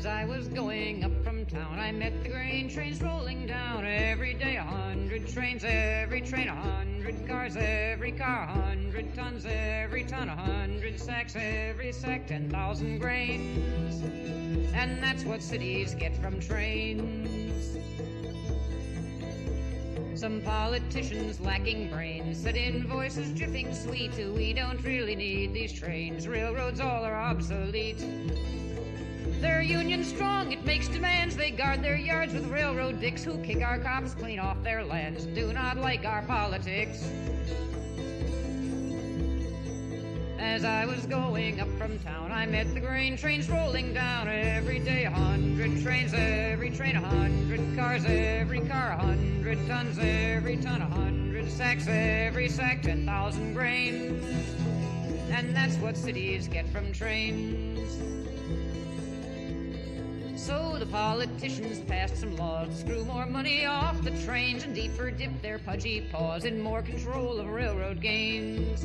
As I was going up from town, I met the grain trains rolling down. Every day 100 trains, every train 100 cars, every car 100 tons, every ton 100 sacks, every sack 10,000 grains. And that's what cities get from trains. Some politicians lacking brains said in voices dripping sweet, we don't really need these trains, railroads all are obsolete. They're union strong, it makes demands, they guard their yards with railroad dicks who kick our cops clean off their lands, do not like our politics. As I was going up from town, I met the grain trains rolling down. Every day 100 trains, every train 100 cars, every car 100 tons, every ton 100 sacks, every sack 10,000 grains. And that's what cities get from trains. So the politicians passed some laws to screw more money off the trains and deeper dip their pudgy paws in more control of railroad gains.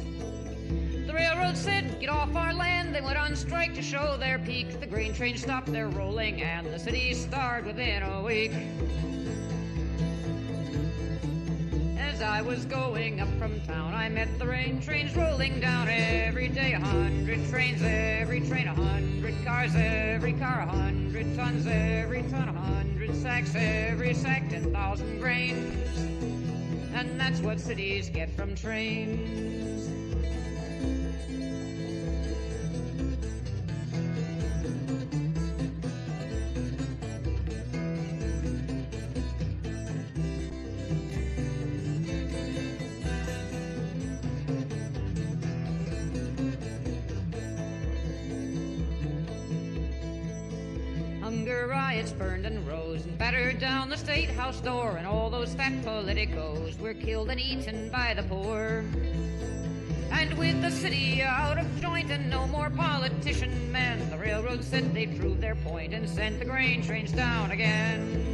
The railroad said, get off our land. They went on strike to show their peak. The grain trains stopped their rolling and the city starved within a week. As I was going up from town, I met the grain trains rolling down. Every day 100 trains, every train 100 cars, every car 100 tons, every ton 100 sacks, every sack 10,000 grains. And that's what cities get from trains. Hunger riots burned and rose and battered down the State House door, and all those fat politicos were killed and eaten by the poor. And with the city out of joint and no more politician men, the railroad said they'd prove their point and sent the grain trains down again.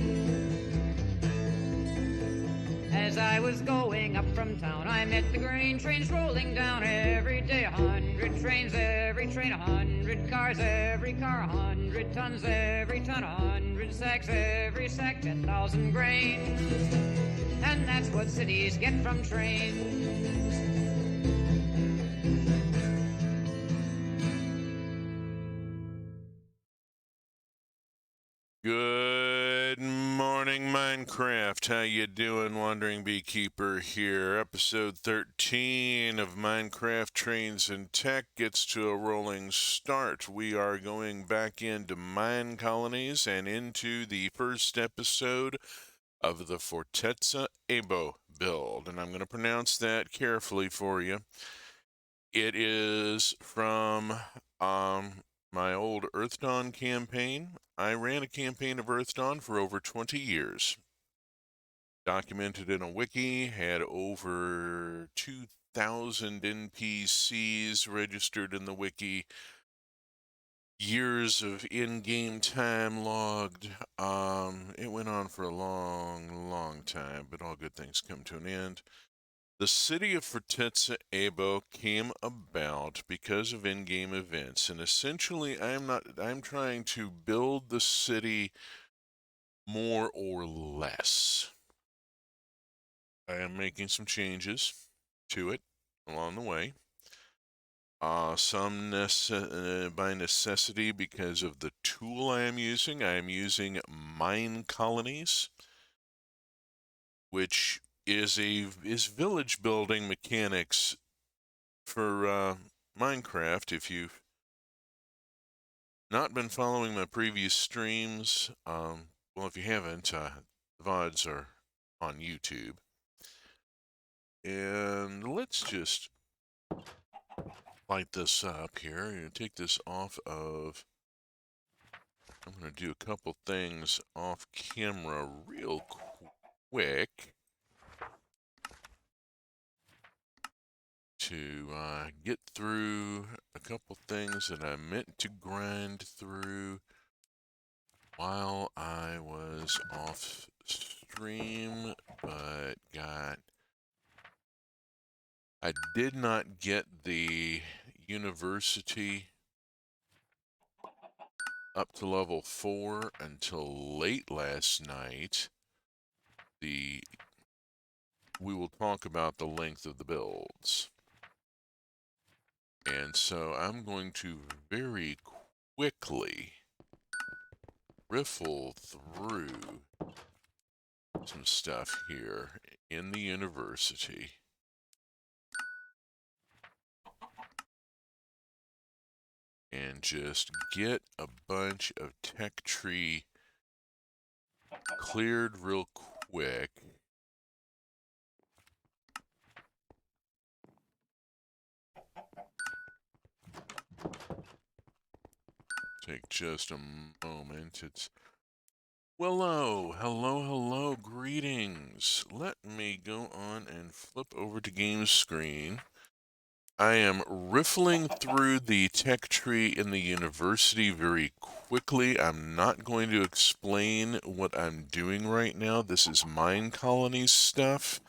As I was going up from town, I met the grain trains rolling down. Every day 100 trains, every train 100 cars, every car 100 tons, every ton 100 sacks, every sack 10,000 grains. And that's what cities get from trains. Good morning, Minecraft. How you doing, Wandering Beekeeper here. Episode 13 of Minecraft Trains and Tech gets to a rolling start. We are going back into mine colonies and into the first episode of the Fortezza Ebo build. And I'm going to pronounce that carefully for you. It is from my old Earth Dawn campaign. I ran a campaign of Earth Dawn for over 20 years. Documented in a wiki, had over 2,000 NPCs registered in the wiki, years of in-game time logged. It went on for a long time, but all good things come to an end. The city of Fortezza Ebo came about because of in-game events, and essentially I'm trying to build the city more or less. I am making some changes to it along the way. Some by necessity because of the tool I am using. I am using mine colonies, which is village building mechanics for Minecraft. If you've not been following my previous streams, well, if you haven't, the VODs are on YouTube. And let's just light this up here. I'm going to take this off of... I'm going to do a couple things off camera real quick to get through a couple things that I meant to grind through while I was off stream, but I did not get the university up to level 4 until late last night. We will talk about the length of the builds. And so I'm going to very quickly riffle through some stuff here in the university. And just get a bunch of tech tree cleared real quick. Take just a moment. It's hello, greetings. Let me go on and flip over to game screen. I am riffling through the tech tree in the university very quickly. I'm not going to explain what I'm doing right now. This is Mine Colonies stuff.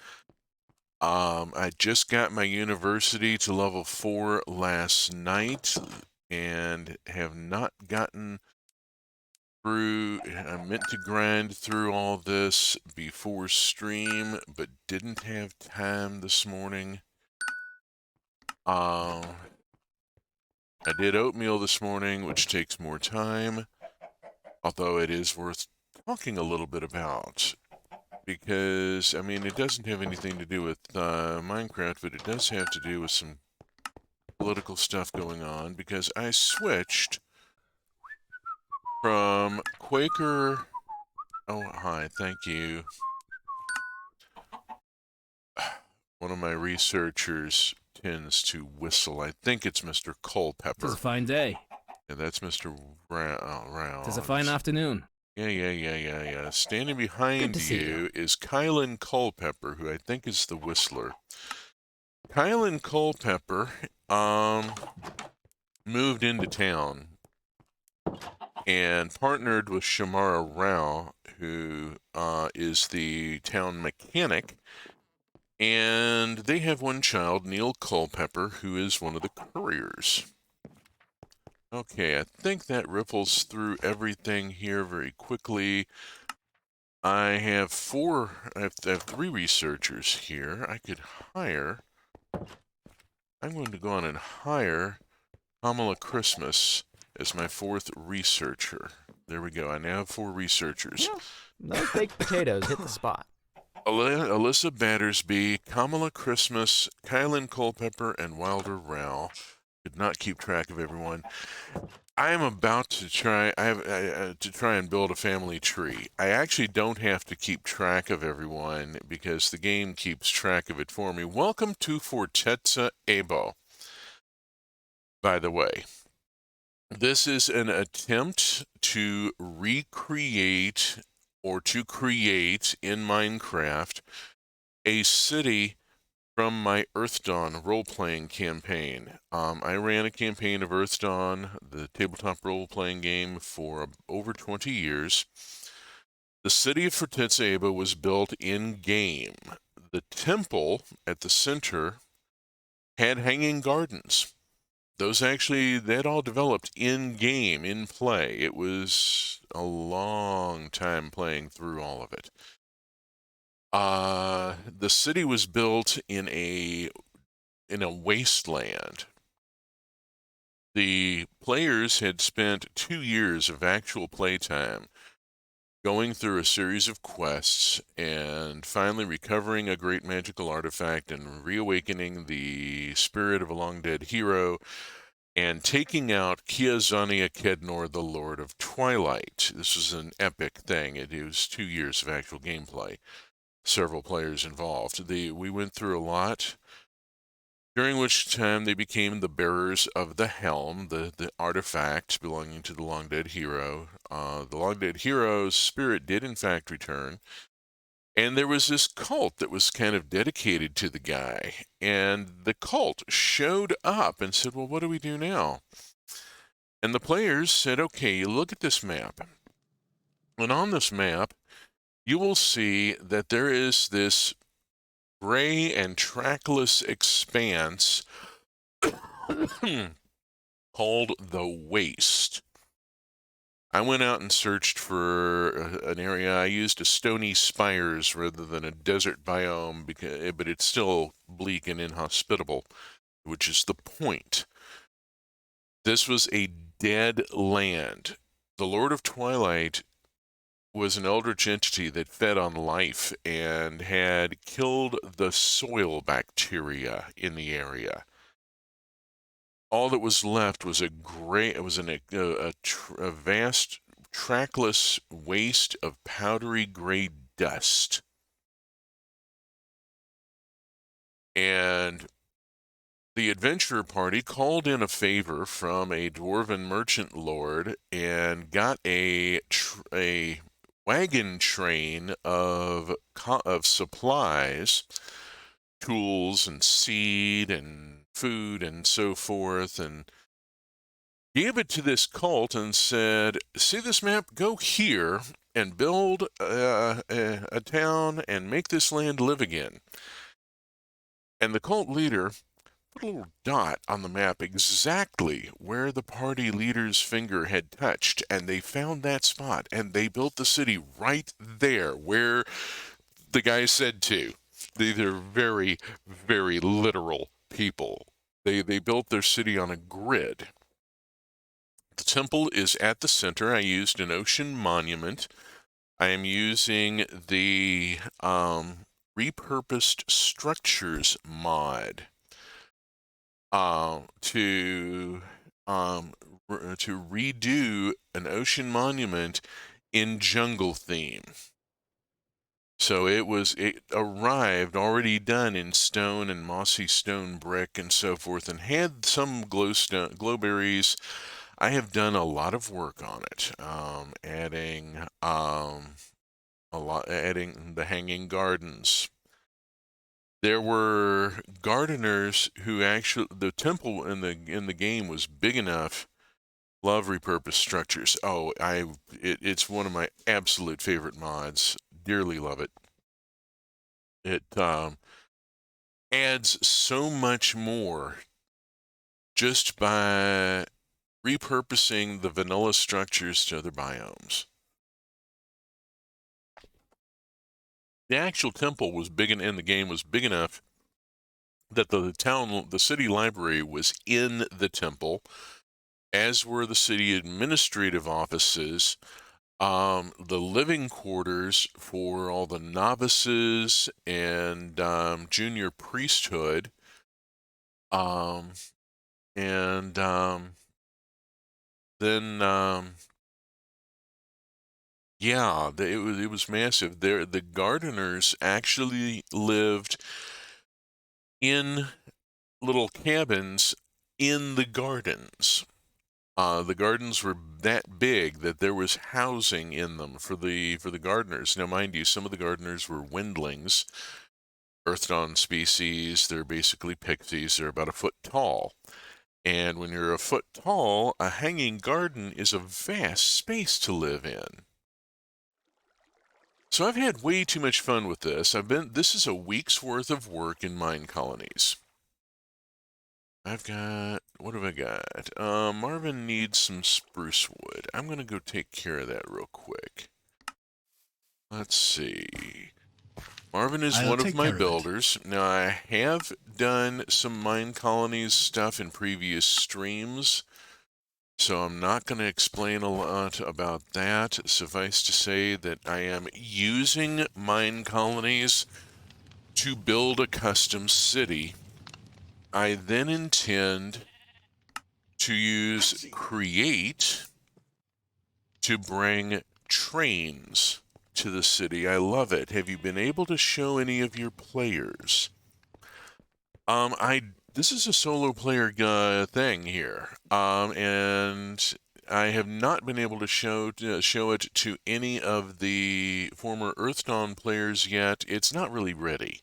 I just got my university to level 4 last night and have not gotten through. I meant to grind through all this before stream, but didn't have time this morning. I did oatmeal this morning, which takes more time, although it is worth talking a little bit about. Because, I mean, it doesn't have anything to do with Minecraft, but it does have to do with some political stuff going on, because I switched from Quaker... Oh, hi, thank you. One of my researchers tends to whistle. I think it's Mr. Culpepper. It's a fine day. And that's Mr. Round. It's a fine afternoon. Yeah. Standing behind you is Kylan Culpepper, who I think is the whistler. Kylan Culpepper moved into town and partnered with Shamara Rao, who is the town mechanic. And they have one child, Neil Culpepper, who is one of the couriers. Okay, I think that ripples through everything here very quickly. I have 3 researchers here. I could hire. I'm going to go on and hire Kamala Christmas as my 4th researcher. There we go. I now have 4 researchers. Yeah, those baked potatoes hit the spot. Alyssa Battersby, Kamala Christmas, Kylan Culpepper, and Wilder Rao. Could not keep track of everyone. I am about to try. To try and build a family tree. I actually don't have to keep track of everyone because the game keeps track of it for me. Welcome to Fortezza Ebo. By the way, this is an attempt to recreate or to create in Minecraft a city from my Earth Dawn role-playing campaign. I ran a campaign of Earth Dawn, the tabletop role-playing game, for over 20 years. The city of Fortezza Ebo was built in-game. The temple at the center had hanging gardens. That all developed in-game, in play. It was a long time playing through all of it. The city was built in a wasteland. The players had spent 2 years of actual playtime going through a series of quests and finally recovering a great magical artifact and reawakening the spirit of a long-dead hero and taking out Kiazania Kednor, the Lord of Twilight. This was an epic thing. It was 2 years of actual gameplay. Several players involved. We went through a lot, during which time they became the bearers of the helm, the artifact belonging to the long-dead hero. The long-dead hero's spirit did in fact return, and there was this cult that was kind of dedicated to the guy, and the cult showed up and said, well, what do we do now? And the players said, okay, look at this map. And on this map, you will see that there is this gray and trackless expanse called the Waste. I went out and searched for an area. I used a stony spires rather than a desert biome, but it's still bleak and inhospitable, which is the point. This was a dead land. The Lord of Twilight was an eldritch entity that fed on life and had killed the soil bacteria in the area. All that was left was a vast trackless waste of powdery gray dust. And the adventurer party called in a favor from a dwarven merchant lord and got a wagon train of supplies, tools and seed and food and so forth, and gave it to this cult and said, see this map? Go here and build a town and make this land live again. And the cult leader put a little dot on the map exactly where the party leader's finger had touched, and they found that spot, and they built the city right there where the guy said to. They're very, very literal people. They built their city on a grid. The temple is at the center. I used an ocean monument. I am using the repurposed structures mod to redo an ocean monument in jungle theme. So it arrived already done in stone and mossy stone brick and so forth, and had some glowberries. I have done a lot of work on it, adding the hanging gardens. There were gardeners who the temple in the game was big enough. Love repurposed structures. Oh, it's one of my absolute favorite mods. Dearly love it. It adds so much more just by repurposing the vanilla structures to other biomes. The actual temple was big, in the game was big enough that the city library was in the temple, as were the city administrative offices, the living quarters for all the novices and junior priesthood, and then yeah, it was massive. The gardeners actually lived in little cabins in the gardens. The gardens were that big that there was housing in them for the gardeners. Now, mind you, some of the gardeners were windlings, earthed-on species. They're basically pixies. They're about a foot tall. And when you're a foot tall, a hanging garden is a vast space to live in. So I've had way too much fun with this. This is a week's worth of work in mine colonies. What have I got? Marvin needs some spruce wood. I'm going to go take care of that real quick. Let's see. Marvin is one of my builders. Now, I have done some mine colonies stuff in previous streams, so I'm not going to explain a lot about that. Suffice to say that I am using mine colonies to build a custom city. I then intend to use create to bring trains to the city. I love it. Have you been able to show any of your players? This is a solo player thing here, and I have not been able to show it to any of the former Earthdawn players yet. It's not really ready.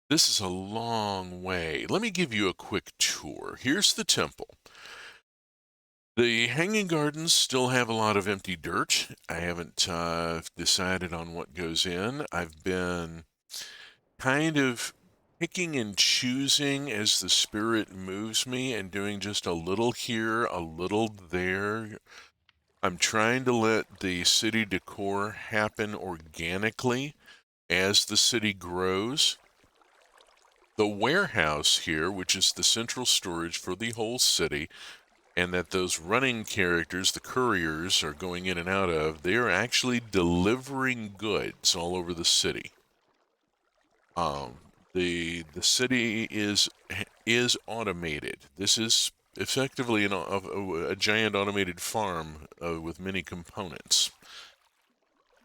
This is a long way. Let me give you a quick tour. Here's the temple. The hanging gardens still have a lot of empty dirt. I haven't decided on what goes in. I've been kind of picking and choosing as the spirit moves me and doing just a little here, a little there. I'm trying to let the city decor happen organically as the city grows. The warehouse here, which is the central storage for the whole city, and that those running characters, the couriers, are going in and out of, they are actually delivering goods all over the city. The city is automated. This is effectively a giant automated farm with many components.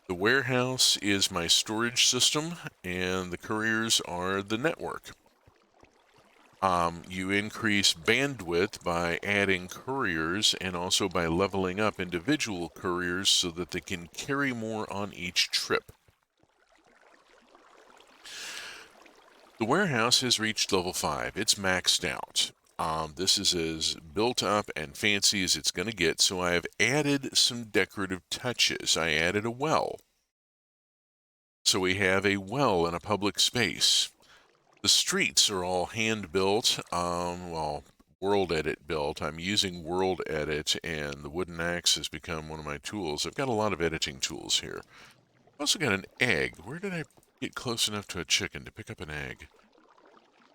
The warehouse is my storage system, and the couriers are the network. You increase bandwidth by adding couriers and also by leveling up individual couriers so that they can carry more on each trip. The warehouse has reached level 5. It's maxed out. This is as built up and fancy as it's going to get, so I have added some decorative touches. I added a well. So we have a well in a public space. The streets are all hand-built, World Edit built. I'm using World Edit, and the wooden axe has become one of my tools. I've got a lot of editing tools here. I also got an egg. Where did I get close enough to a chicken to pick up an egg?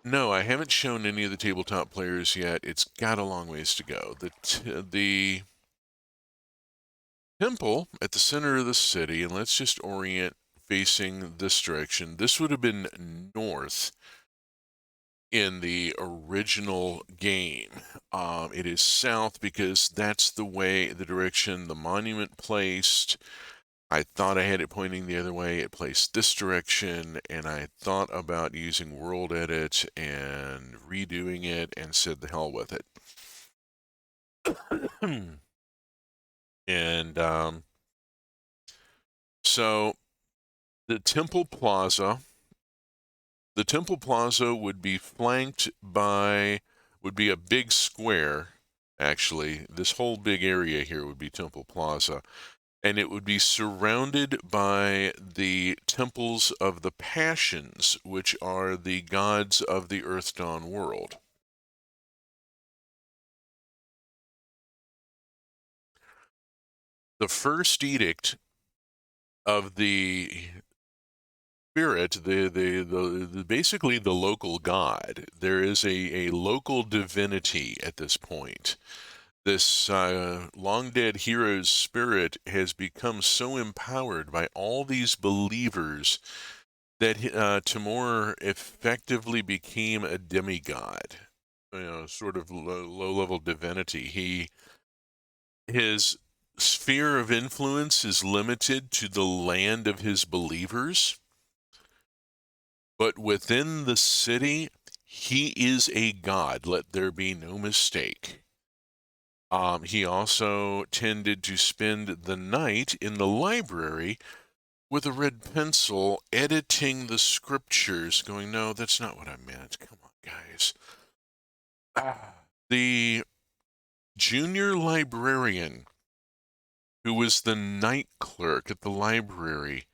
No, I haven't shown any of the tabletop players yet. It's got a long ways to go. The temple at the center of the city, and let's just orient facing this direction. This would have been north in the original game. It is south because that's the direction the monument placed. I thought I had it pointing the other way. It placed this direction, and I thought about using World Edit and redoing it and said the hell with it. And so the Temple Plaza would be flanked by, would be a big square, actually. This whole big area here would be Temple Plaza. And it would be surrounded by the temples of the Passions, which are the gods of the Earth Dawn world. The first edict of the spirit, basically the local god. There is a local divinity at this point. This long dead hero's spirit has become so empowered by all these believers that Timur effectively became a demigod, sort of low-level divinity. His sphere of influence is limited to the land of his believers, but within the city, he is a god. Let there be no mistake. He also tended to spend the night in the library with a red pencil editing the scriptures, going, no, that's not what I meant. Come on, guys. The junior librarian, who was the night clerk at the library,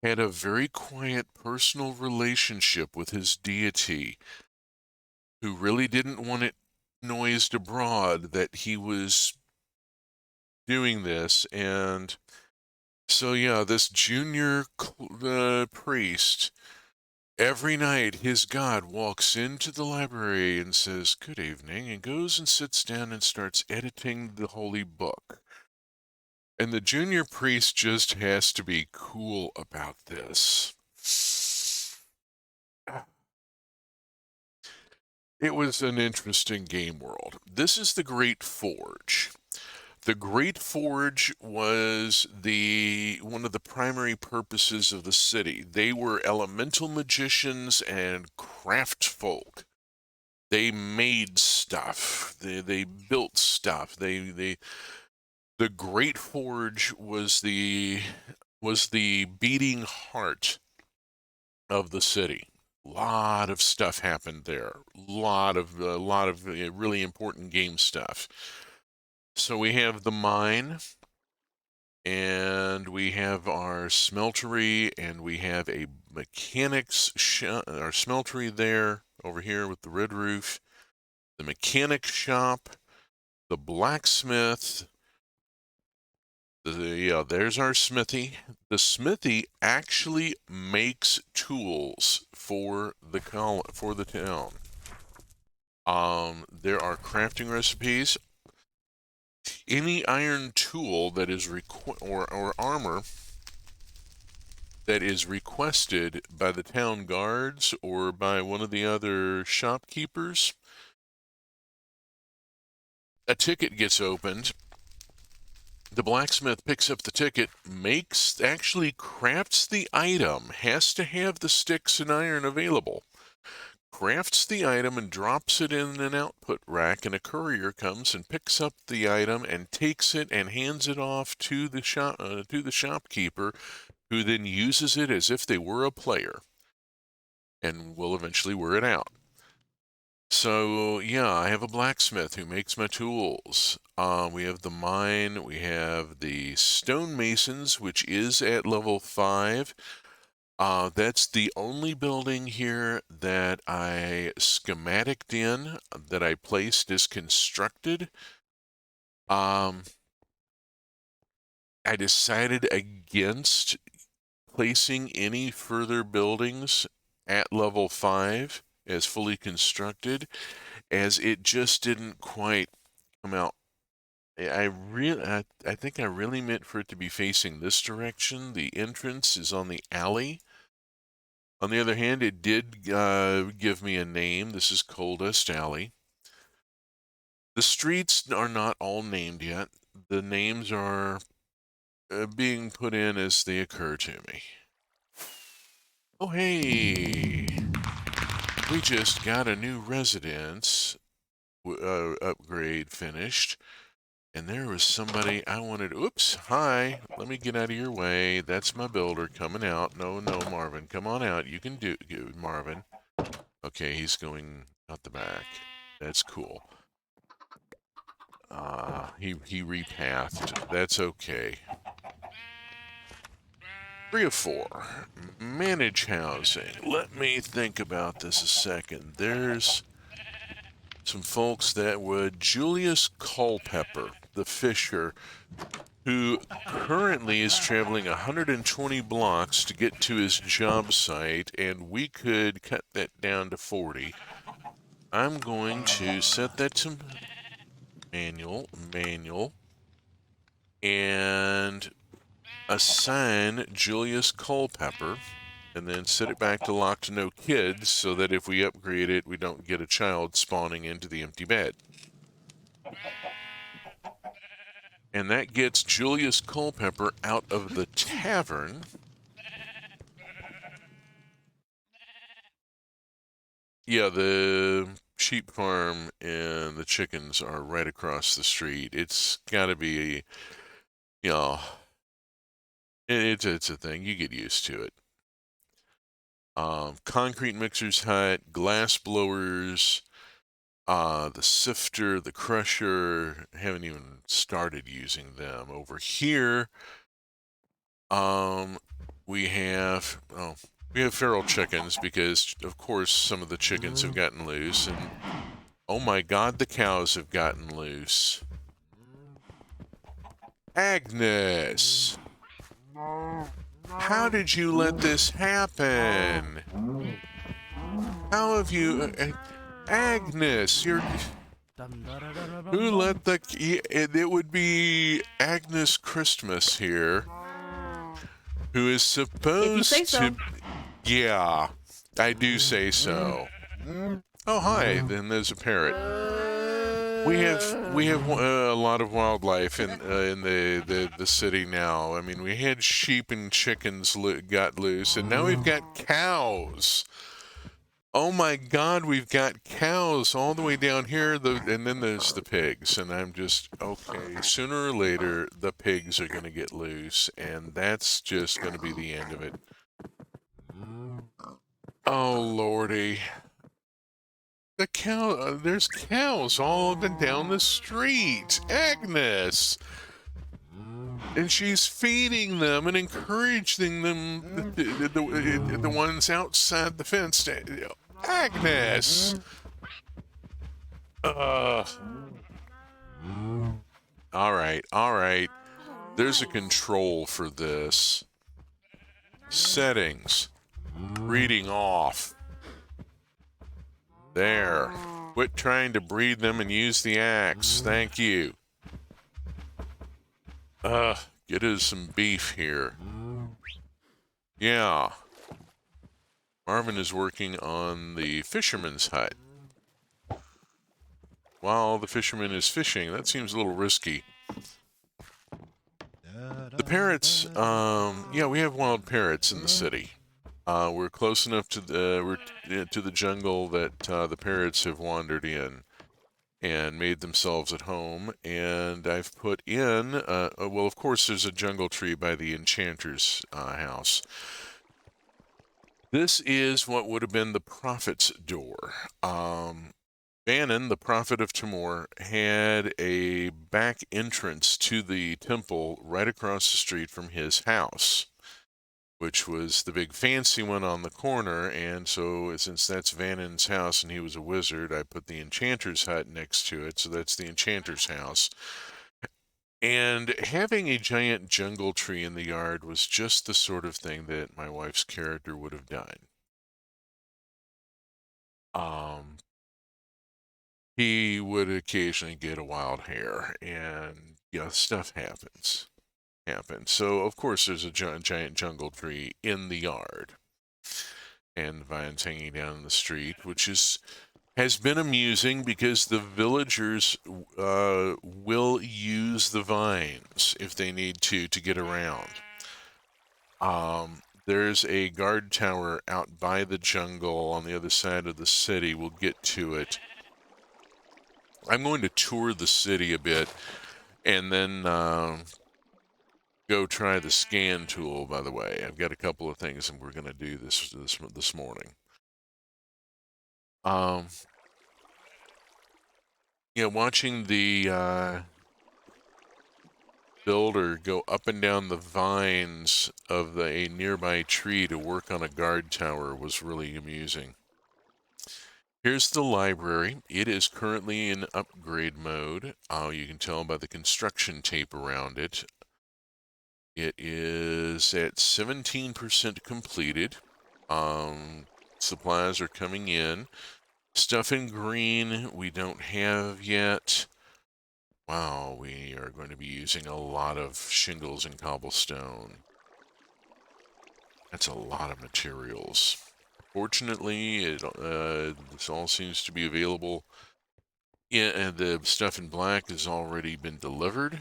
had a very quiet personal relationship with his deity, who really didn't want it noised abroad that he was doing this. And so, yeah, this junior priest, every night his god walks into the library and says, "Good evening," and goes and sits down and starts editing the holy book. And the junior priest just has to be cool about this. It was an interesting game world. This is the Great Forge. The Great Forge was one of the primary purposes of the city. They were elemental magicians and craft folk. They made stuff. They built stuff. The Great Forge was the beating heart of the city. Lot of stuff happened there. Lot of really important game stuff. So we have the mine, and we have our smeltery, and we have a mechanics our smeltery there over here with the red roof, the mechanic shop, the blacksmith, Yeah, there's our smithy. The smithy actually makes tools for the town. There are crafting recipes. Any iron tool that is or armor that is requested by the town guards or by one of the other shopkeepers, a ticket gets opened. The blacksmith picks up the ticket, actually crafts the item, has to have the sticks and iron available, crafts the item and drops it in an output rack, and a courier comes and picks up the item and takes it and hands it off to the shopkeeper, who then uses it as if they were a player and will eventually wear it out. So, yeah, I have a blacksmith who makes my tools. We have the mine, we have the stonemasons, which is at level 5. That's the only building here that I schematicked in, that I placed as constructed. I decided against placing any further buildings at level 5 as fully constructed, as it just didn't quite come out. I think I really meant for it to be facing this direction. The entrance is on the alley. On the other hand, it did give me a name. This is Coldest Alley. The streets are not all named yet. The names are being put in as they occur to me. Oh, hey! We just got a new residence upgrade finished. And there was somebody I wanted. Oops, hi. Let me get out of your way. That's my builder coming out. No, Marvin. Come on out. You can do it, Marvin. Okay, he's going out the back. That's cool. He repathed. That's okay. 3 of 4. Manage housing. Let me think about this a second. There's some folks that would. Julius Culpepper, the fisher, who currently is traveling 120 blocks to get to his job site, and we could cut that down to 40. I'm going to set that to manual, and assign Julius Culpepper, and then set it back to lock to no kids, so that if we upgrade it, we don't get a child spawning into the empty bed. And that gets Julius Culpepper out of the tavern. Yeah, the sheep farm and the chickens are right across the street. It's got to be, it's a thing. You get used to it. Concrete mixer's hut, glass blowers, the sifter, the crusher. Haven't even started using them. Over here, we have feral chickens, because of course some of the chickens have gotten loose, and oh my god, the cows have gotten loose. Agnes, how did you let this happen? How have you, Agnes, who let it would be Agnes Christmas here, who is supposed to. Yeah, I do say so. Oh, hi. Then there's a parrot. We have a lot of wildlife in the city now. I mean, we had sheep and chickens got loose, and now we've got cows. Oh my God, we've got cows all the way down here, and then there's the pigs, and I'm just, okay, sooner or later, the pigs are going to get loose, and that's just going to be the end of it. Oh, Lordy. There's cows all up and down the street. Agnes! And she's feeding them and encouraging them, the ones outside the fence. Agnes! All right. There's a control for this. Settings. Breeding off. There. Quit trying to breed them and use the axe. Thank you. Get us some beef here. Yeah. Marvin is working on the fisherman's hut. While the fisherman is fishing, that seems a little risky. The parrots, yeah, we have wild parrots in the city. We're close enough to the jungle that the parrots have wandered in and made themselves at home. And I've put in, well, of course, there's a jungle tree by the enchanter's house. This is what would have been the prophet's door. Bannon, the prophet of Timor, had a back entrance to the temple right across the street from his house, which was the big fancy one on the corner. And so since that's Vannon's house and he was a wizard, I put the enchanter's hut next to it. So that's the enchanter's house. And having a giant jungle tree in the yard was just the sort of thing that my wife's character would have done. He would occasionally get a wild hare, and stuff happens. So of course there's a giant jungle tree in the yard, and vines hanging down the street, which has been amusing because the villagers will use the vines if they need to get around. There's a guard tower out by the jungle on the other side of the city. We'll get to it. I'm going to tour the city a bit and then go try the scan tool, by the way. I've got a couple of things and we're going to do this morning. Watching the builder go up and down the vines of a nearby tree to work on a guard tower was really amusing. Here's the library. It is currently in upgrade mode. You can tell by the construction tape around it. It is at 17% completed. Supplies are coming in. Stuff in green we don't have yet. Wow, we are going to be using a lot of shingles and cobblestone. That's a lot of materials. Fortunately, this all seems to be available. Yeah, the stuff in black has already been delivered.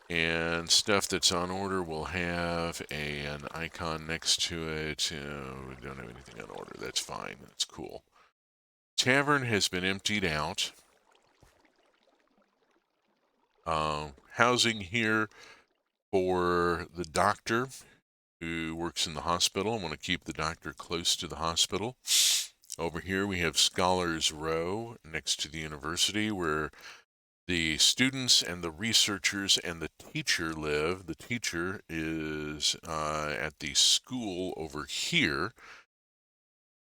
And stuff that's on order will have an icon next to it. We don't have anything on order. That's fine. That's cool. Tavern has been emptied out. Housing here for the doctor who works in the hospital. I want to keep the doctor close to the hospital. Over here we have Scholars Row next to the university where the students and the researchers and the teacher live. The teacher is at the school over here.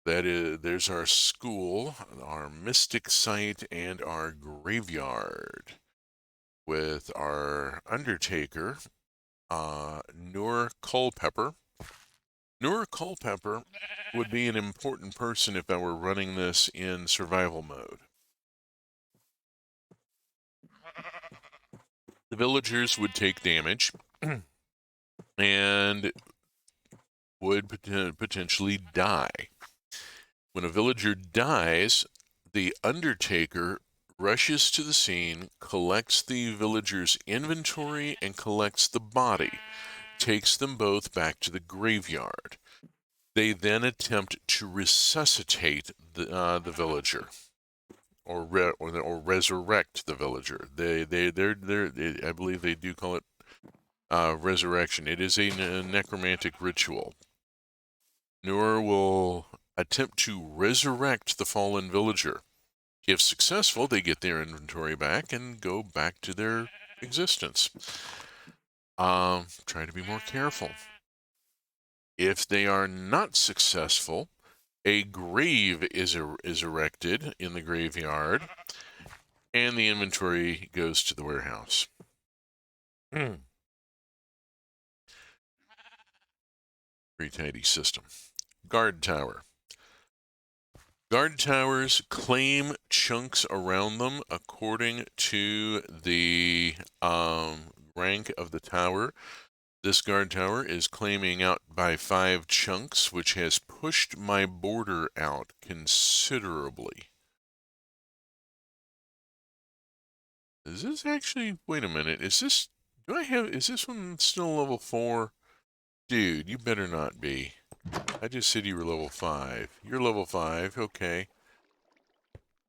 There's our school, our mystic site, and our graveyard with our undertaker, Noor Culpepper. Noor Culpepper would be an important person if I were running this in survival mode. The villagers would take damage and would potentially die. When a villager dies, the undertaker rushes to the scene, collects the villager's inventory, and collects the body, takes them both back to the graveyard. They then attempt to resuscitate the villager, or resurrect the villager. I believe they do call it resurrection. It is a necromantic ritual. Noor will attempt to resurrect the fallen villager. If successful, they get their inventory back and go back to their existence. Try to be more careful. If they are not successful, a grave is erected in the graveyard, and the inventory goes to the warehouse. Very tidy system. Guard tower. Guard towers claim chunks around them according to the rank of the tower. This guard tower is claiming out by 5 chunks, which has pushed my border out considerably. Is this actually, wait a minute, is this one still level 4? Dude, you better not be. I just said you were level 5. You're level 5, okay.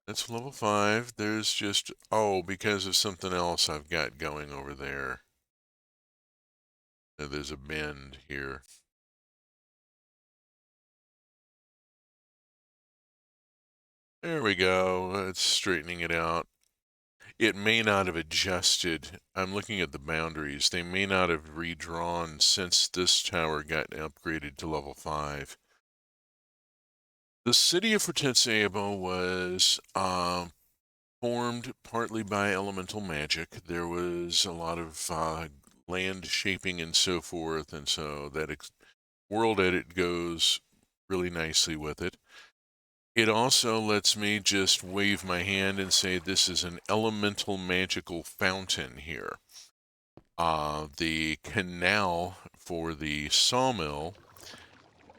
That's level 5. There's just, oh, because of something else I've got going over there. There's a bend here. There we go. It's straightening it out. It may not have adjusted. I'm looking at the boundaries. They may not have redrawn since this tower got upgraded to level 5. The city of Fortezebo was formed partly by elemental magic. There was a lot of land shaping and so forth, and so that world edit goes really nicely with it. It also lets me just wave my hand and say this is an elemental magical fountain here. The canal for the sawmill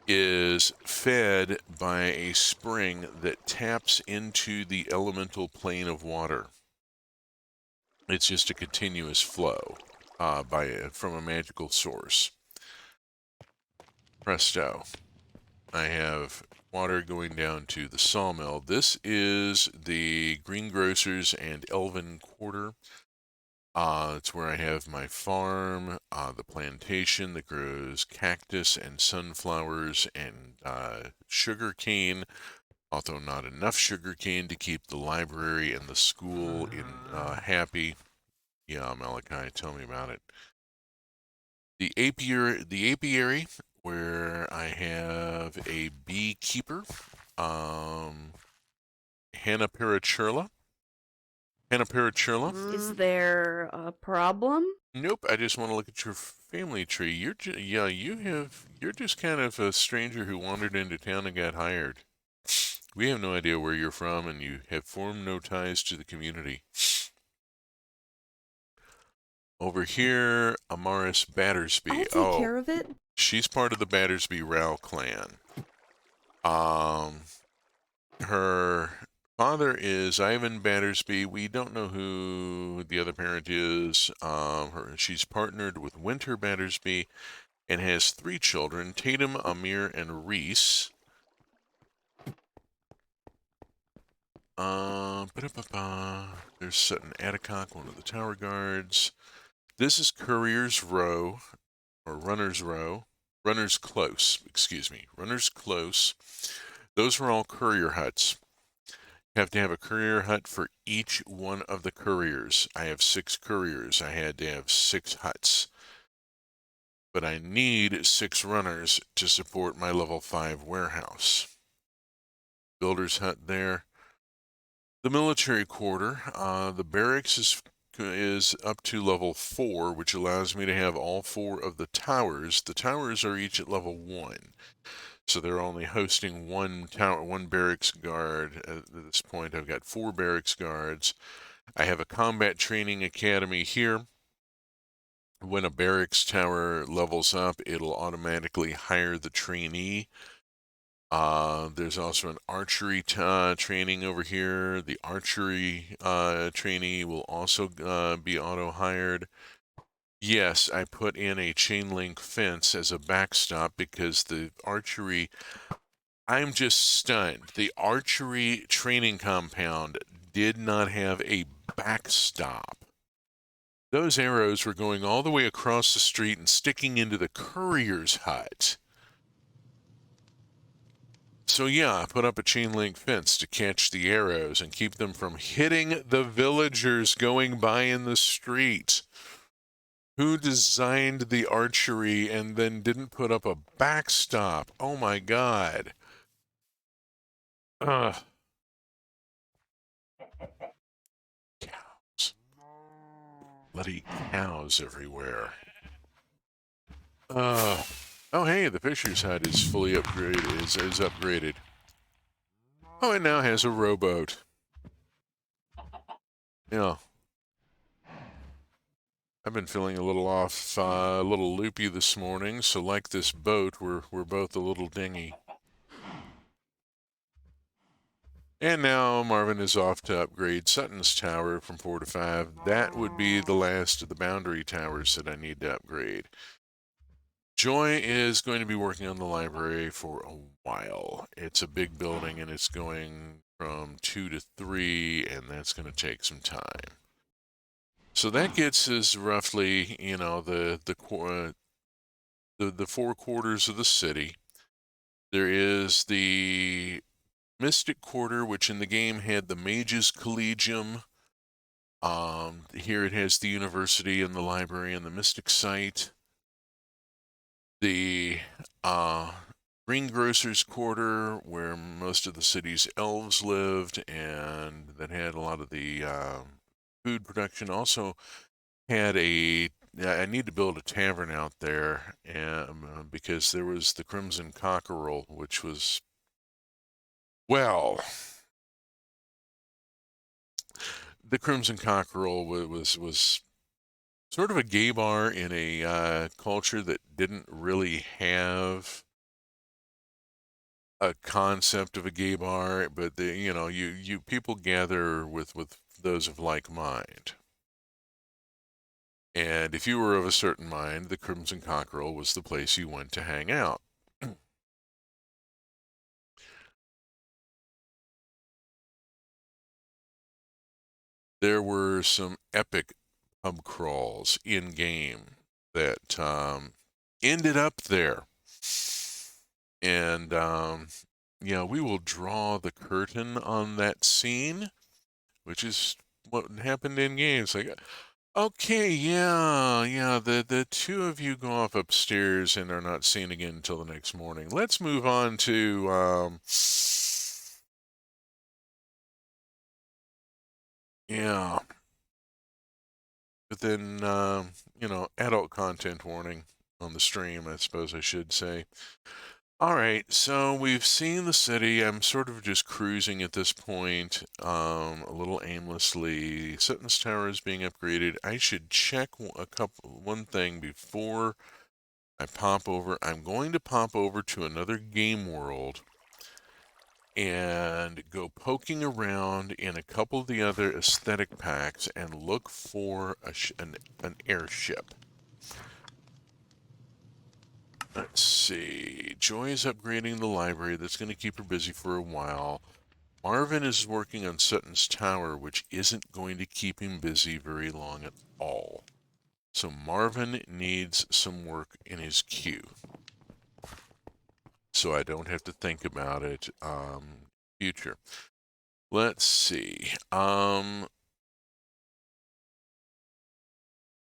is fed by a spring that taps into the elemental plane of water. It's just a continuous flow from a magical source. Presto. I have water going down to the sawmill. This is the greengrocers and elven quarter. It's where I have my farm, the plantation that grows cactus and sunflowers and sugar cane, although not enough sugar cane to keep the library and the school happy. Yeah, Malachi, tell me about it. The apiary, where I have a beekeeper, Hannah Parachurla. Is there a problem? Nope, I just want to look at your family tree. You're just kind of a stranger who wandered into town and got hired. We have no idea where you're from, and you have formed no ties to the community. Over here, Amaris Battersby. I'll take care of it. She's part of the Battersby Rao clan. Her father is Ivan Battersby. We don't know who the other parent is. She's partnered with Winter Battersby and has 3 children, Tatum, Amir, and Reese. There's Sutton Atticock, one of the tower guards. This is Courier's Row, or Runner's Row. Runner's Close, excuse me. Runner's Close. Those were all courier huts. You have to have a courier hut for each one of the couriers. I have 6 couriers. I had to have 6 huts. But I need 6 runners to support my level 5 warehouse. Builder's hut there. The military quarter, the barracks is up to level 4, which allows me to have all 4 of the towers. The towers are each at level 1. So they're only hosting one barracks guard. At this point, I've got 4 barracks guards. I have a combat training academy here. When a barracks tower levels up, it'll automatically hire the trainee. There's also an archery training over here. The archery trainee will also be auto-hired. Yes, I put in a chain link fence as a backstop because the archery, I'm just stunned. The archery training compound did not have a backstop. Those arrows were going all the way across the street and sticking into the courier's hut. So yeah, I put up a chain link fence to catch the arrows and keep them from hitting the villagers going by in the street. Who designed the archery and then didn't put up a backstop? Oh my god. Ugh. Cows. Bloody cows everywhere. Oh, hey, the Fisher's hut is fully upgraded. Is upgraded. Oh, it now has a rowboat. Yeah. I've been feeling a little off, a little loopy this morning, so like this boat, we're both a little dingy. And now Marvin is off to upgrade Sutton's tower from 4 to 5. That would be the last of the boundary towers that I need to upgrade. Joy is going to be working on the library for a while. It's a big building and it's going from 2 to 3, and that's going to take some time. So that gets us roughly, the 4 quarters of the city. There is the Mystic Quarter, which in the game had the Mages Collegium. Here it has the university and the library and the Mystic Site. The Greengrocer's Quarter, where most of the city's elves lived, and that had a lot of the food production. Also had I need to build a tavern out there, because there was the Crimson Cockerel, which was, well, the Crimson Cockerel was sort of a gay bar in a culture that didn't really have a concept of a gay bar, but you people gather with those of like mind. And if you were of a certain mind, the Crimson Cockerel was the place you went to hang out. There were some epic pub crawls in game that ended up there. And we will draw the curtain on that scene, which is what happened in games. Like, okay, the two of you go off upstairs and are not seen again until the next morning. Let's move on to yeah. But then adult content warning on the stream, I suppose I should say. All right, so we've seen the city. I'm sort of just cruising at this point, a little aimlessly. Sutton's Tower is being upgraded. I should check one thing before I pop over. I'm going to pop over to another game world and go poking around in a couple of the other aesthetic packs and look for an airship. Let's see. Joy is upgrading the library. That's going to keep her busy for a while. Marvin is working on Sutton's Tower, which isn't going to keep him busy very long at all. So Marvin needs some work in his queue, so I don't have to think about it future. Let's see.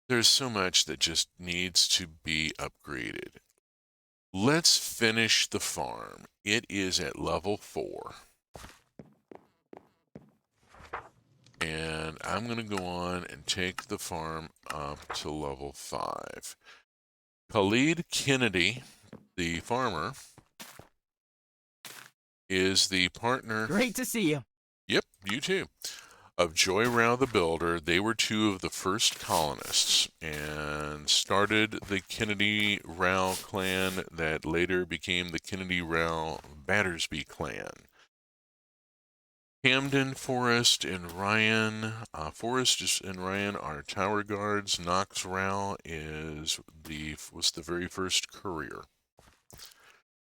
There's so much that just needs to be upgraded. Let's finish the farm. It is at level 4. And I'm going to go on and take the farm up to level 5. Khalid Kennedy, the farmer, is the partner. Great to see you. Yep, you too. Of Joy Rao the Builder. They were 2 of the first colonists and started the Kennedy Rao clan that later became the Kennedy Rao Battersby clan. Camden, Forrest, and Ryan. Forrest and Ryan are tower guards. Knox Rao was the very first courier.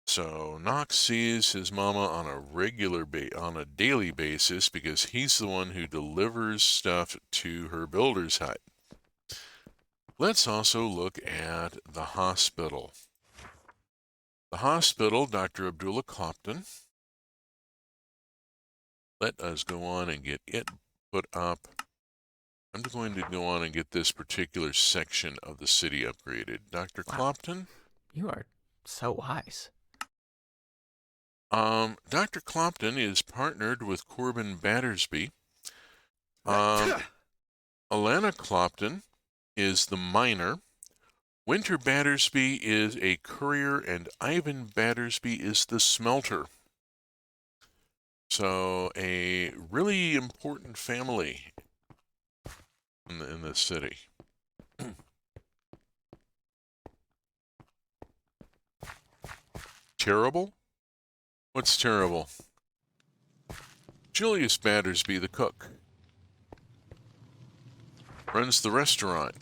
So Knox sees his mama on a daily basis because he's the one who delivers stuff to her builder's hut. Let's also look at the hospital. The hospital, Dr. Abdullah Clopton. Let us go on and get it put up. I'm going to go on and get this particular section of the city upgraded. Dr. Wow. Clopton? You are so wise. Dr. Clopton is partnered with Corbin Battersby. Alana Clopton is the miner. Winter Battersby is a courier, and Ivan Battersby is the smelter. So a really important family in this city. Terrible? What's terrible? Julius Battersby, the cook, runs the restaurant.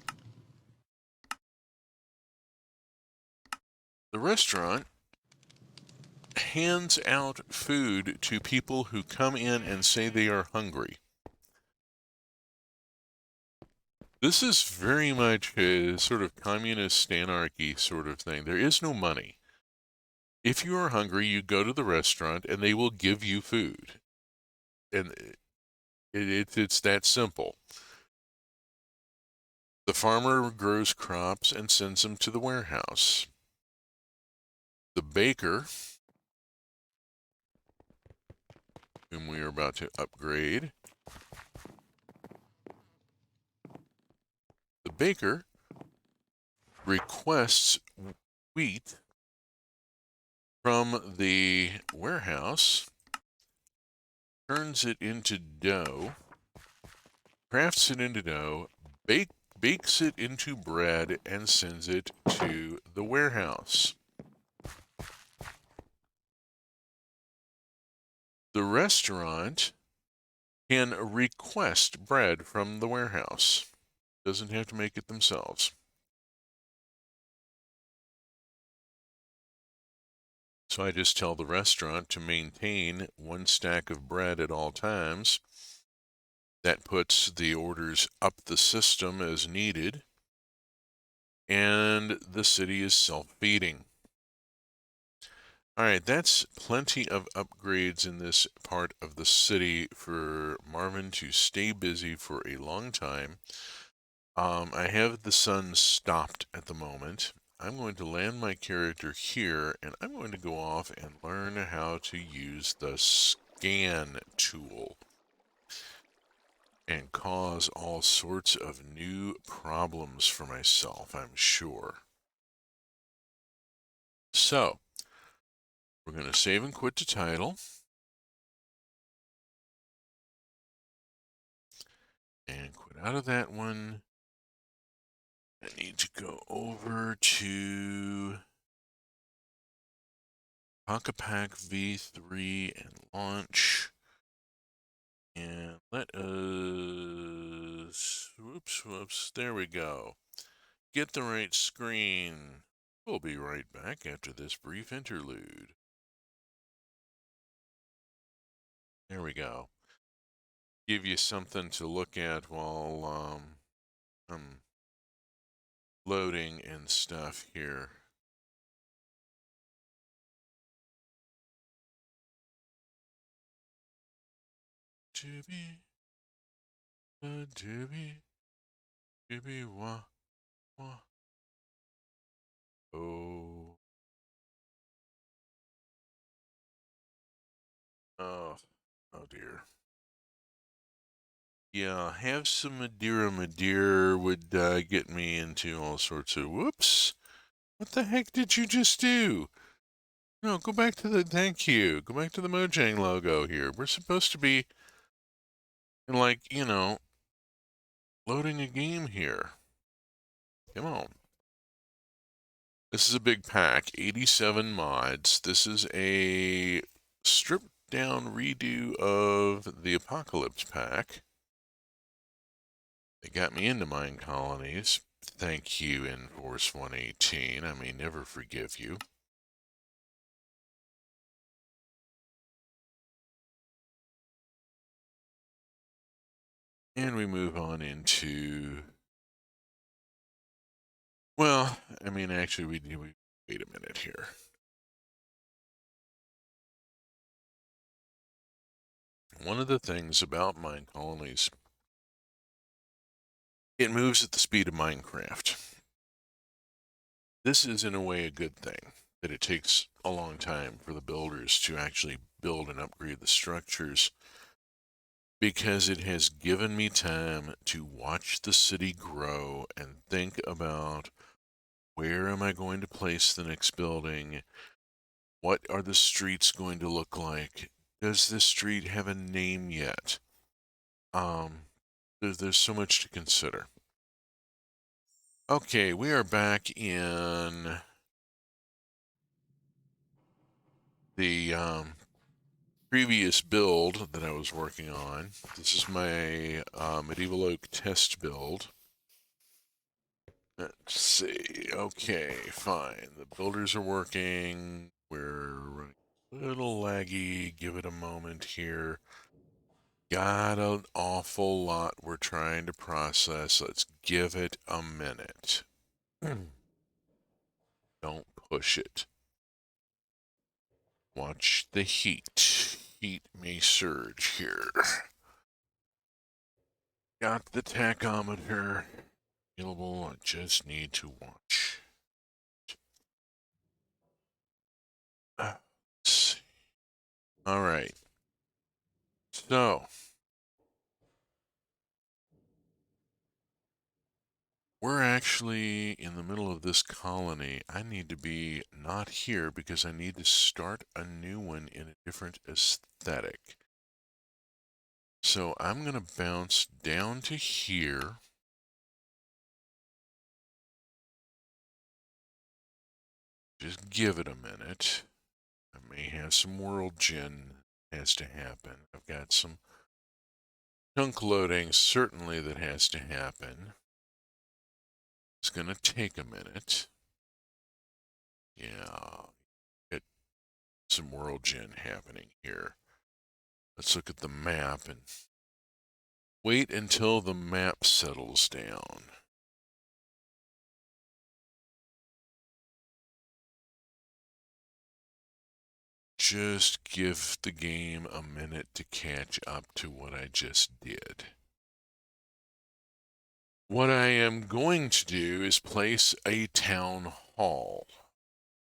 The restaurant hands out food to people who come in and say they are hungry. This is very much a sort of communist anarchy sort of thing. There is no money. If you are hungry, you go to the restaurant and they will give you food. And it's that simple. The farmer grows crops and sends them to the warehouse. The baker, whom we are about to upgrade, the baker requests wheat from the warehouse, turns it into dough, crafts it into dough, bakes it into bread, and sends it to the warehouse. The restaurant can request bread from the warehouse. Doesn't have to make it themselves. So I just tell the restaurant to maintain one stack of bread at all times. That puts the orders up the system as needed, and the city is self-feeding. All right, that's plenty of upgrades in this part of the city for Marvin to stay busy for a long time. I have the sun stopped at the moment. I'm going to land my character here, and I'm going to go off and learn how to use the scan tool and cause all sorts of new problems for myself, I'm sure. So, we're going to save and quit to title. And quit out of that one. I need to go over to Pocket V3 and launch. And let us, whoops, there we go. Get the right screen. We'll be right back after this brief interlude. There we go. Give you something to look at while I'm loading and stuff here. Wah, wah. Oh. Oh. Oh dear. Yeah, have some Madeira would get me into all sorts of whoops. What the heck did you just do? No, go back to the thank you. Go back to the Mojang logo here. We're supposed to be like, loading a game here. Come on. This is a big pack, 87 mods. This is a stripped down redo of the Apocalypse pack. They got me into mine colonies. Thank you, Enforce 118. I may never forgive you. And we move on into, well, I mean, actually, we wait a minute here. One of the things about mine colonies, it moves at the speed of Minecraft. This is in a way a good thing, that it takes a long time for the builders to actually build and upgrade the structures. because it has given me time to watch the city grow and think about where am I going to place the next building? What are the streets going to look like? Does this street have a name yet? There's so much to consider. Okay, we are back in the previous build that I was working on. This is my Medieval Oak test build. Let's see. Okay, fine. The builders are working. We're running a little laggy. Give it a moment here. Got an awful lot we're trying to process. Let's give it a minute. Don't push it. Watch the heat. Heat may surge here. Got the tachometer available. I just need to watch. Let's see. All right. So, we're actually in the middle of this colony. I need to be not here because I need to start a new one in a different aesthetic. So I'm going to bounce down to here. Just give it a minute. I may have some world gen has to happen. I've got some chunk loading certainly that has to happen. It's going to take a minute. Yeah, get some world gen happening here. Let's look at the map and wait until the map settles down. Just give the game a minute to catch up to what I just did. What I am going to do is place a town hall,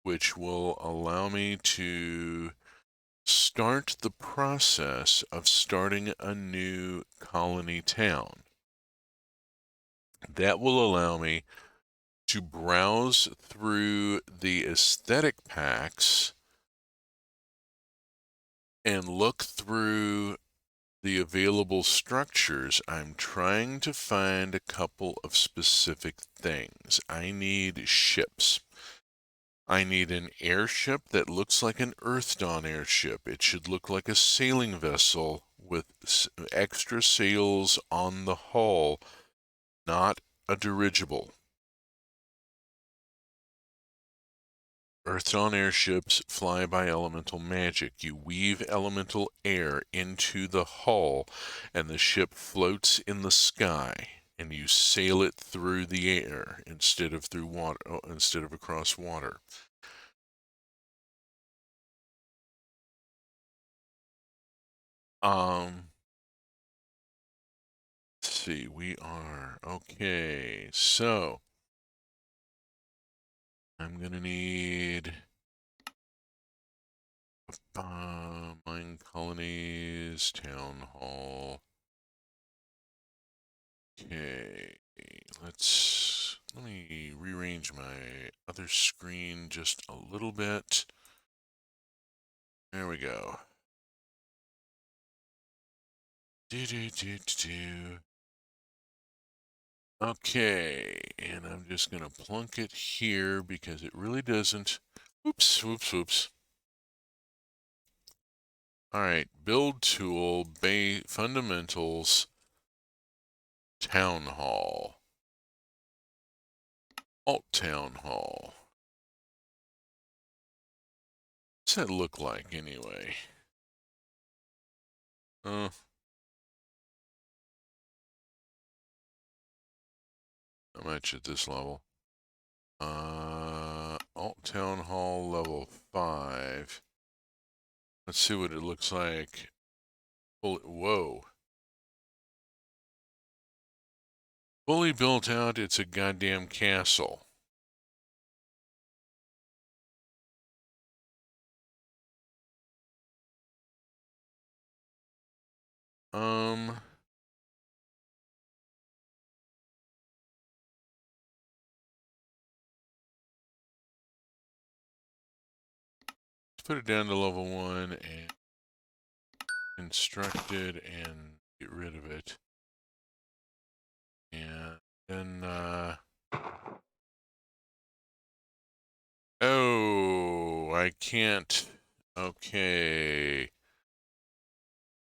which will allow me to start the process of starting a new colony town. That will allow me to browse through the aesthetic packs and look through the available structures. I'm trying to find a couple of specific things. I need ships. I need an airship that looks like an Earth Dawn airship. It should look like a sailing vessel with extra sails on the hull, not a dirigible. Earth Dawn airships fly by elemental magic. You weave elemental air into the hull, and the ship floats in the sky, and you sail it through the air instead of through water, instead of across water. Let's see, we are okay. So I'm gonna need mine colonies, town hall. Okay, let me rearrange my other screen just a little bit. There we go. Do do do do. Okay, and I'm just gonna plunk it here because it really doesn't. Oops, whoops, whoops. All right, build tool, fundamentals, town hall, alt town hall. What's that look like anyway? How much at this level? Alt town hall level 5. Let's see what it looks like. Whoa. Fully built out, it's a goddamn castle. let's put it down to level 1 and construct it and get rid of it. And then, oh, I can't. Okay.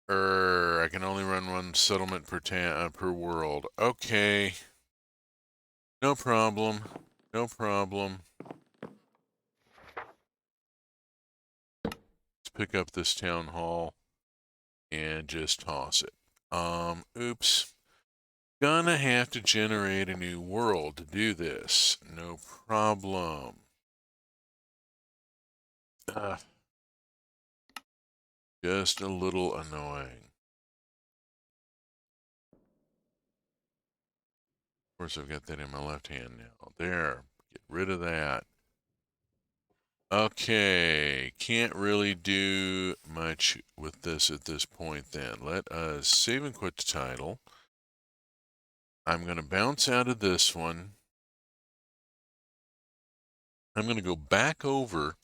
I can only run one settlement per world. Okay. No problem. No problem. Let's pick up this town hall and just toss it. Oops. Gonna have to generate a new world to do this. No problem. Just a little annoying. Of course, I've got that in my left hand now. There. Get rid of that. Okay. Can't really do much with this at this point then. Let us save and quit the title. I'm going to bounce out of this one. I'm going to go back over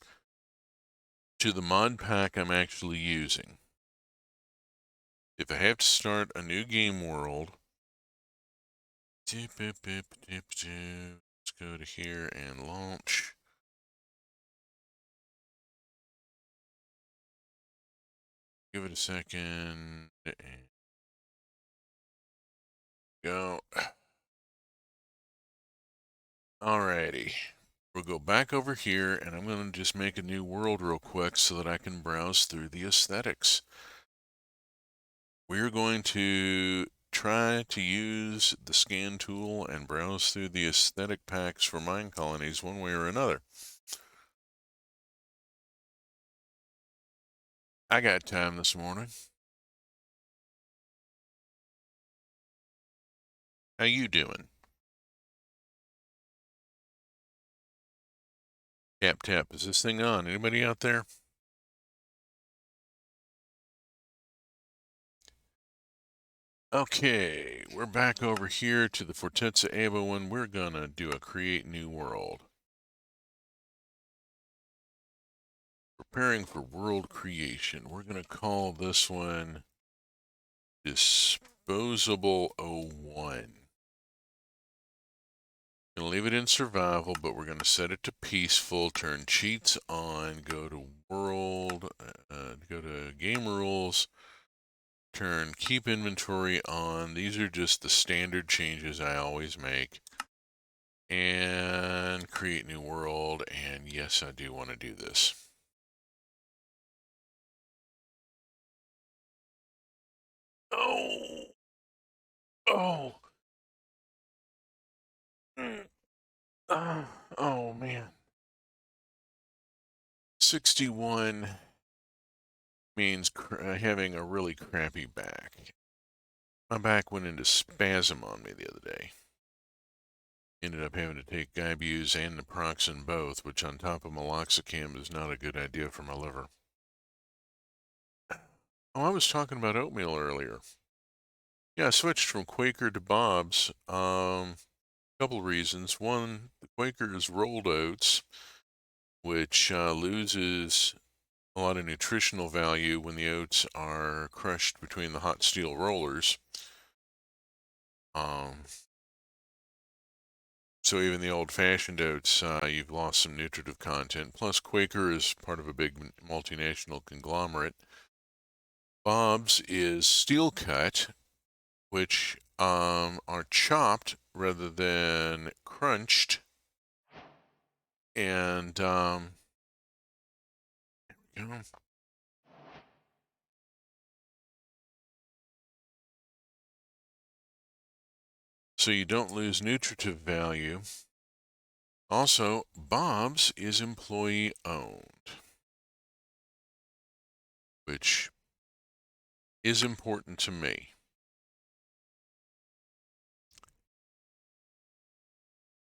to the mod pack I'm actually using. If I have to start a new game world, let's go to here and launch. Give it a second. And go. Alrighty. We'll go back over here and I'm going to just make a new world real quick so that I can browse through the aesthetics. We're going to try to use the scan tool and browse through the aesthetic packs for mine colonies one way or another. I got time this morning. How you doing? Tap tap, is this thing on? Anybody out there? Okay, we're back over here to the Fortezza Evo and we're gonna do a create new world. Preparing for world creation. We're gonna call this one Disposable 01. Gonna leave it in survival, but we're gonna set it to peaceful, turn cheats on, go to world, go to game rules, turn keep inventory on. These are just the standard changes I always make. And create new world, and yes, I do want to do this. Oh! Oh! Oh, man. 61 means having a really crappy back. My back went into spasm on me the other day. Ended up having to take Guybuse and naproxen both, which on top of meloxicam is not a good idea for my liver. Oh, I was talking about oatmeal earlier. Yeah, I switched from Quaker to Bob's. Couple reasons. One, the Quaker is rolled oats, which loses a lot of nutritional value when the oats are crushed between the hot steel rollers. So even the old-fashioned oats, you've lost some nutritive content. Plus, Quaker is part of a big multinational conglomerate. Bob's is steel cut, which are chopped rather than crunched. And there we go. So you don't lose nutritive value. Also, Bob's is employee owned, which is important to me.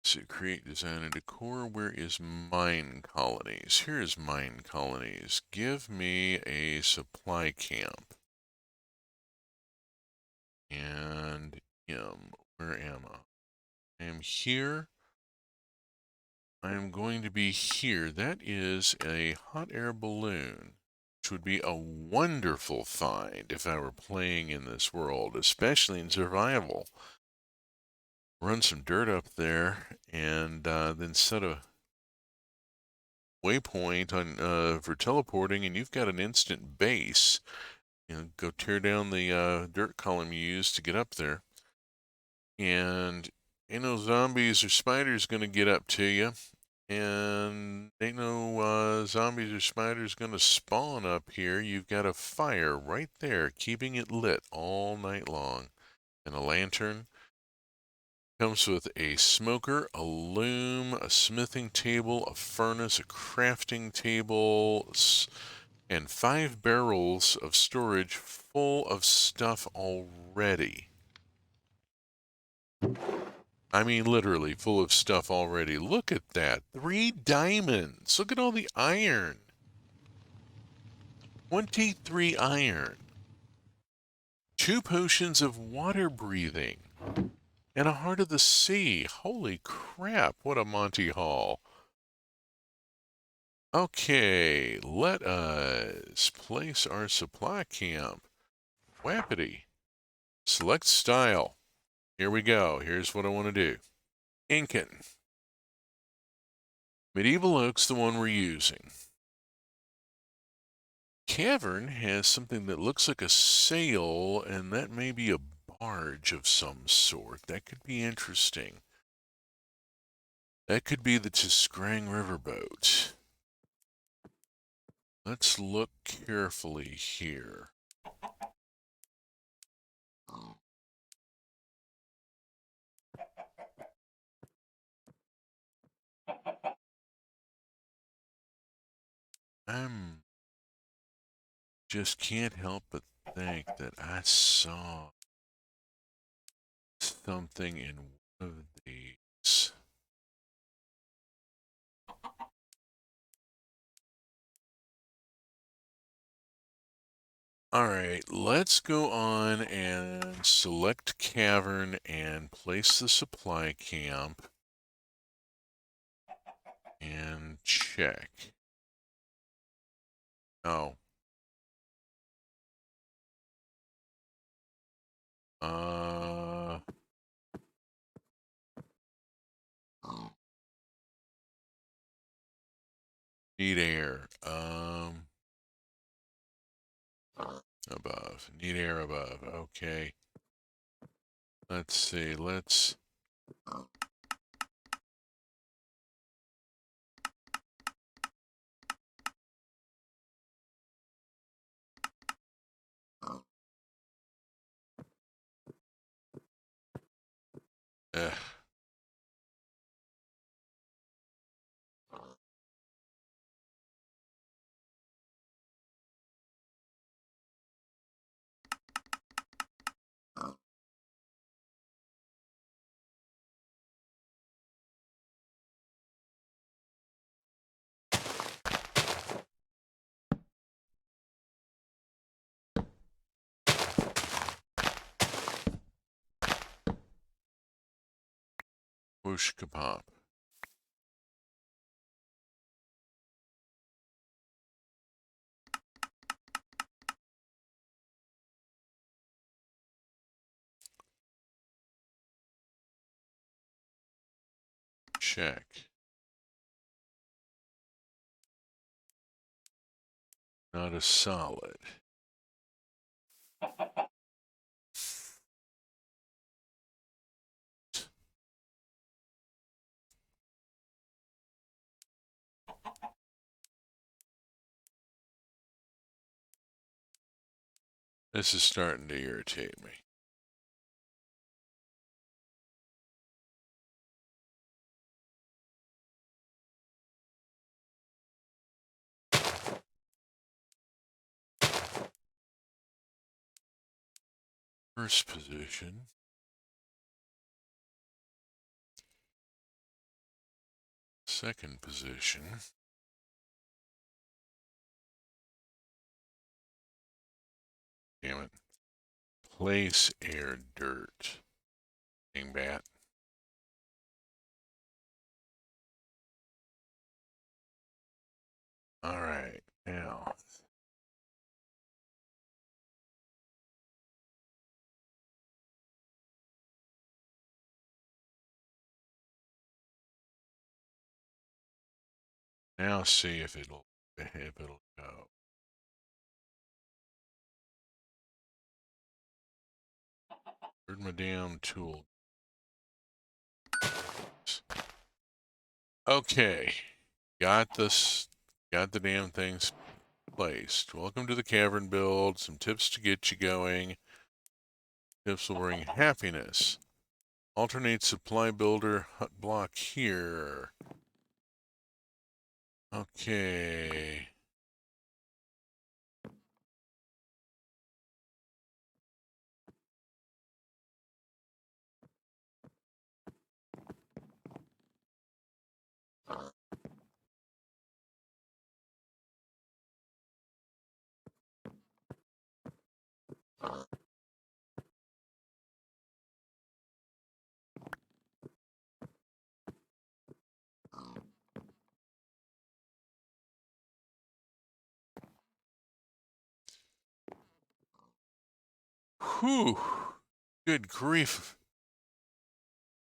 So create, design, and decor. Where is mine colonies? Here is mine colonies. Give me a supply camp. And where am I? I am here. I am going to be here. That is a hot air balloon, which would be a wonderful find if I were playing in this world, especially in survival. Run some dirt up there and then set a waypoint on for teleporting, and you've got an instant base. Go tear down the dirt column you used to get up there, and ain't no zombies or spiders gonna get up to you, and ain't no zombies or spiders gonna spawn up here. You've got a fire right there, keeping it lit all night long, and a lantern. Comes with a smoker, a loom, a smithing table, a furnace, a crafting table, and 5 barrels of storage full of stuff already. I mean, literally full of stuff already. Look at that. 3 diamonds. Look at all the iron. 23 iron. 2 potions of water breathing. And a heart of the sea. Holy crap, what a Monty Hall. Okay, let us place our supply camp. Wapiti. Select style. Here we go. Here's what I want to do. Incan. Medieval oak's the one we're using. Cavern has something that looks like a sail, and that may be a barge of some sort. That could be interesting. That could be the Tiskrang riverboat. Let's look carefully here. I'm just can't help but think that I saw something in one of these. Alright, let's go on and select cavern and place the supply camp and check. Oh. Need air. Above. Need air above. Okay. Let's see. Let's. Ugh. Whoosh kapop. Check. Not a solid. This is starting to irritate me. First position. Second position. Damn it. Replace air dirt. Dingbat. All right, now. Now see if it'll go. Where'd my damn tool? Okay, got the damn things placed. Welcome to the cavern build. Some tips to get you going. Tips will bring happiness. Alternate supply builder hut block here. Okay. Whew. Good grief.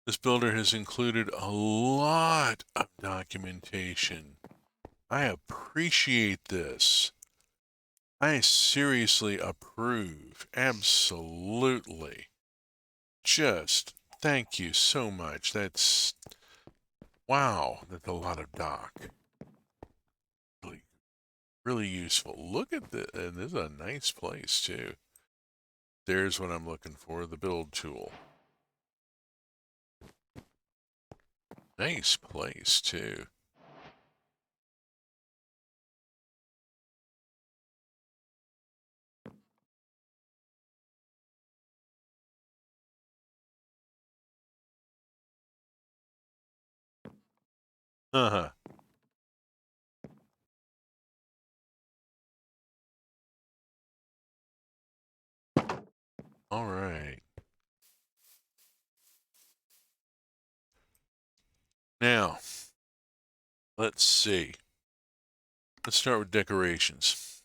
This builder has included a lot of documentation. I appreciate this. I seriously approve. Absolutely. Just thank you so much. That's, wow, that's a lot of doc. Really, really useful. Look at this. And this is a nice place, too. There's what I'm looking for, the build tool. Nice place, too. Uh-huh. All right. Now, let's see. Let's start with decorations.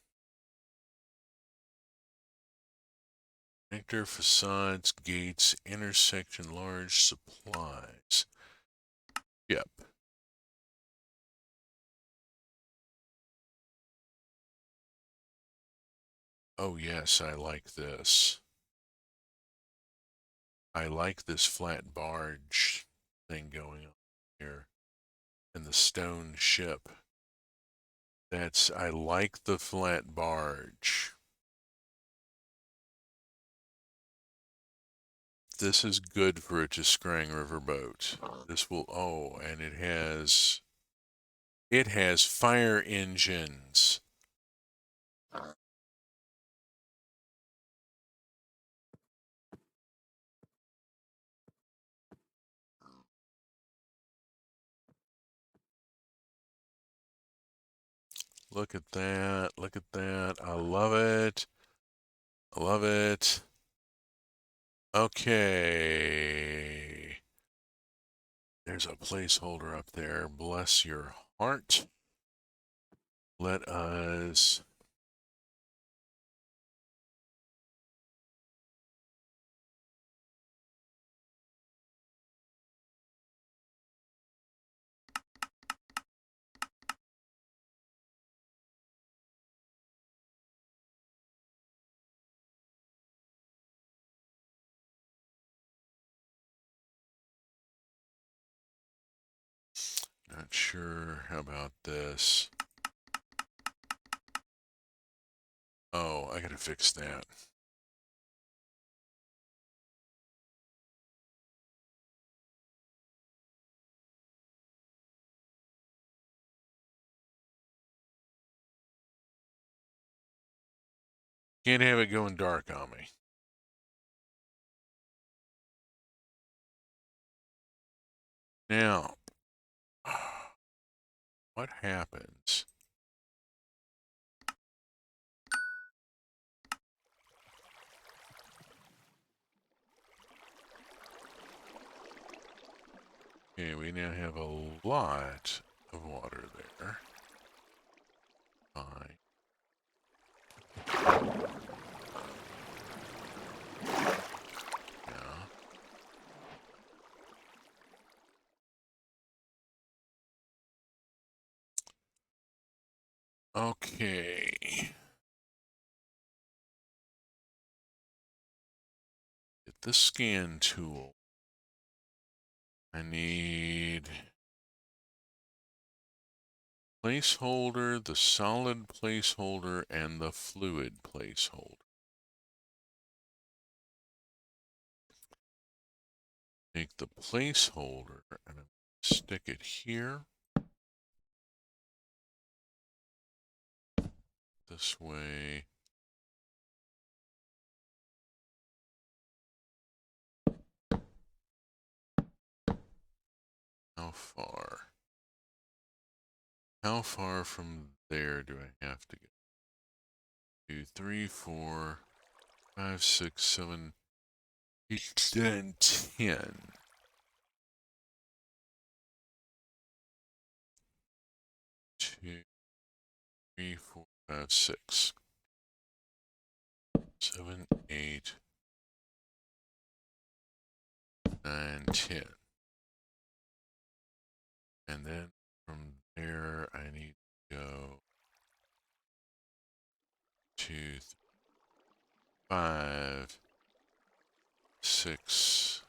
Connector, facades, gates, intersection, large supplies. Yep. Oh yes, I like this. I like this flat barge thing going on here. And the stone ship. I like the flat barge. This is good for a Tiskrang riverboat. This will, oh, and it has fire engines. Look at that. Look at that. I love it. I love it. Okay. There's a placeholder up there. Bless your heart. Let us... Not sure about this. Oh, I gotta fix that. Can't have it going dark on me. Now, what happens? Okay, we now have a lot of water there. Fine. Yeah. Okay. Get the scan tool. I need placeholder, the solid placeholder, and the fluid placeholder. Take the placeholder and stick it here. This way. How far? How far from there do I have to get? 2, 3, 4, 5, 6, 7, 8, 9, 10. 2, 3, 4, 5, 6, 7, 8, 9, 10. And then from there, I need to go 2, 3, 5, 6.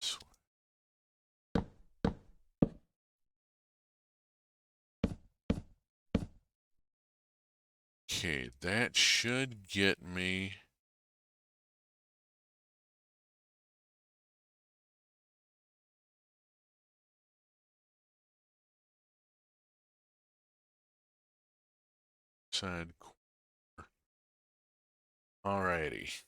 This way. Okay, that should get me. Side corner. Alrighty.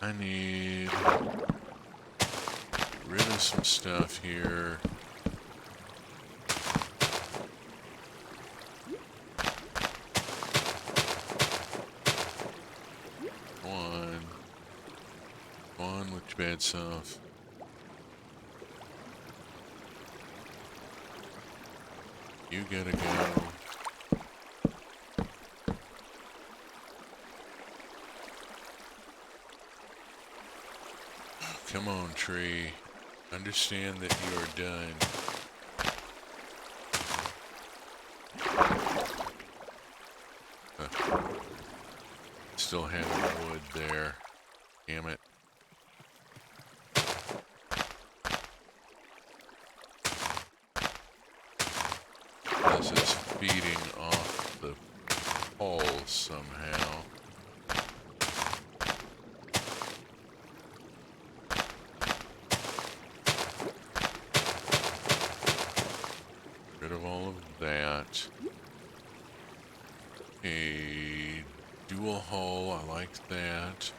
I need to get rid of some stuff here. One with bad stuff. You gotta go. Come on, tree. Understand that you are done. Still have wood there. Damn it. This is feeding off the pole somehow. Rid of all of that. A dual hull, I like that.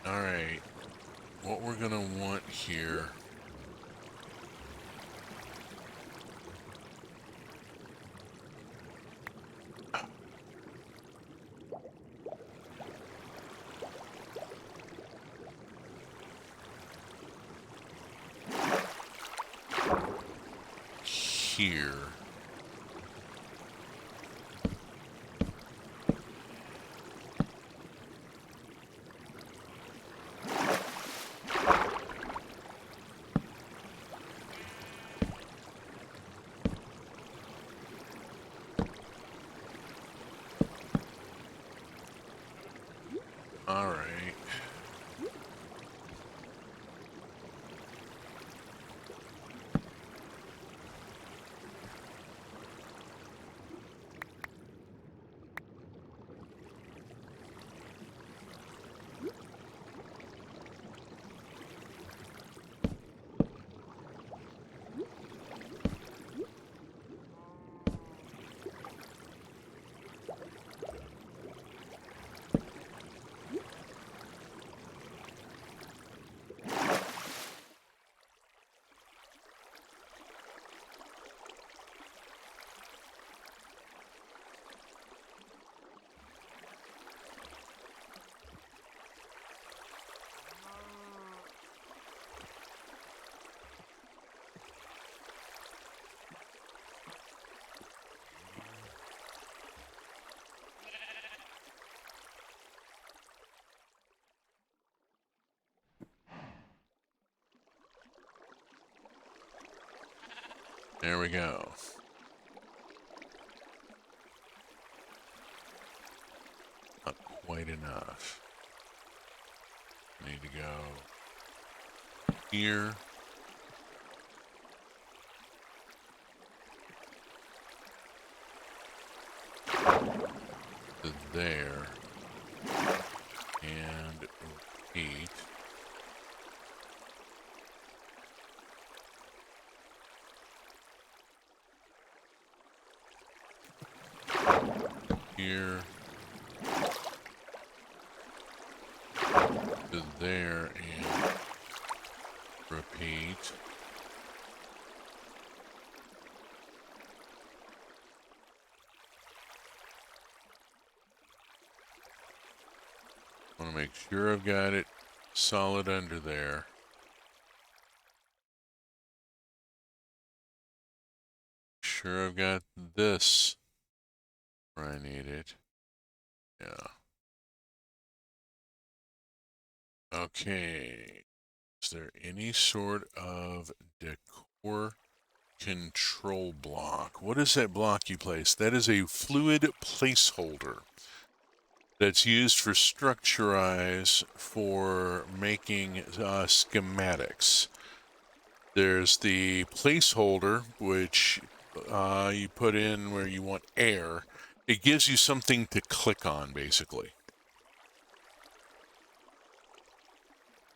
Alright, what we're gonna want here. Here. All right. There we go. Not quite enough. Need to go here. To there. And repeat. Here. To there and repeat. I want to make sure I've got it solid under there. Sure I've got this where I need it. Yeah. Okay. Is there any sort of decor control block? What is that block you place? That is a fluid placeholder that's used for structurize for making schematics. There's the placeholder, which you put in where you want air. It gives you something to click on, basically.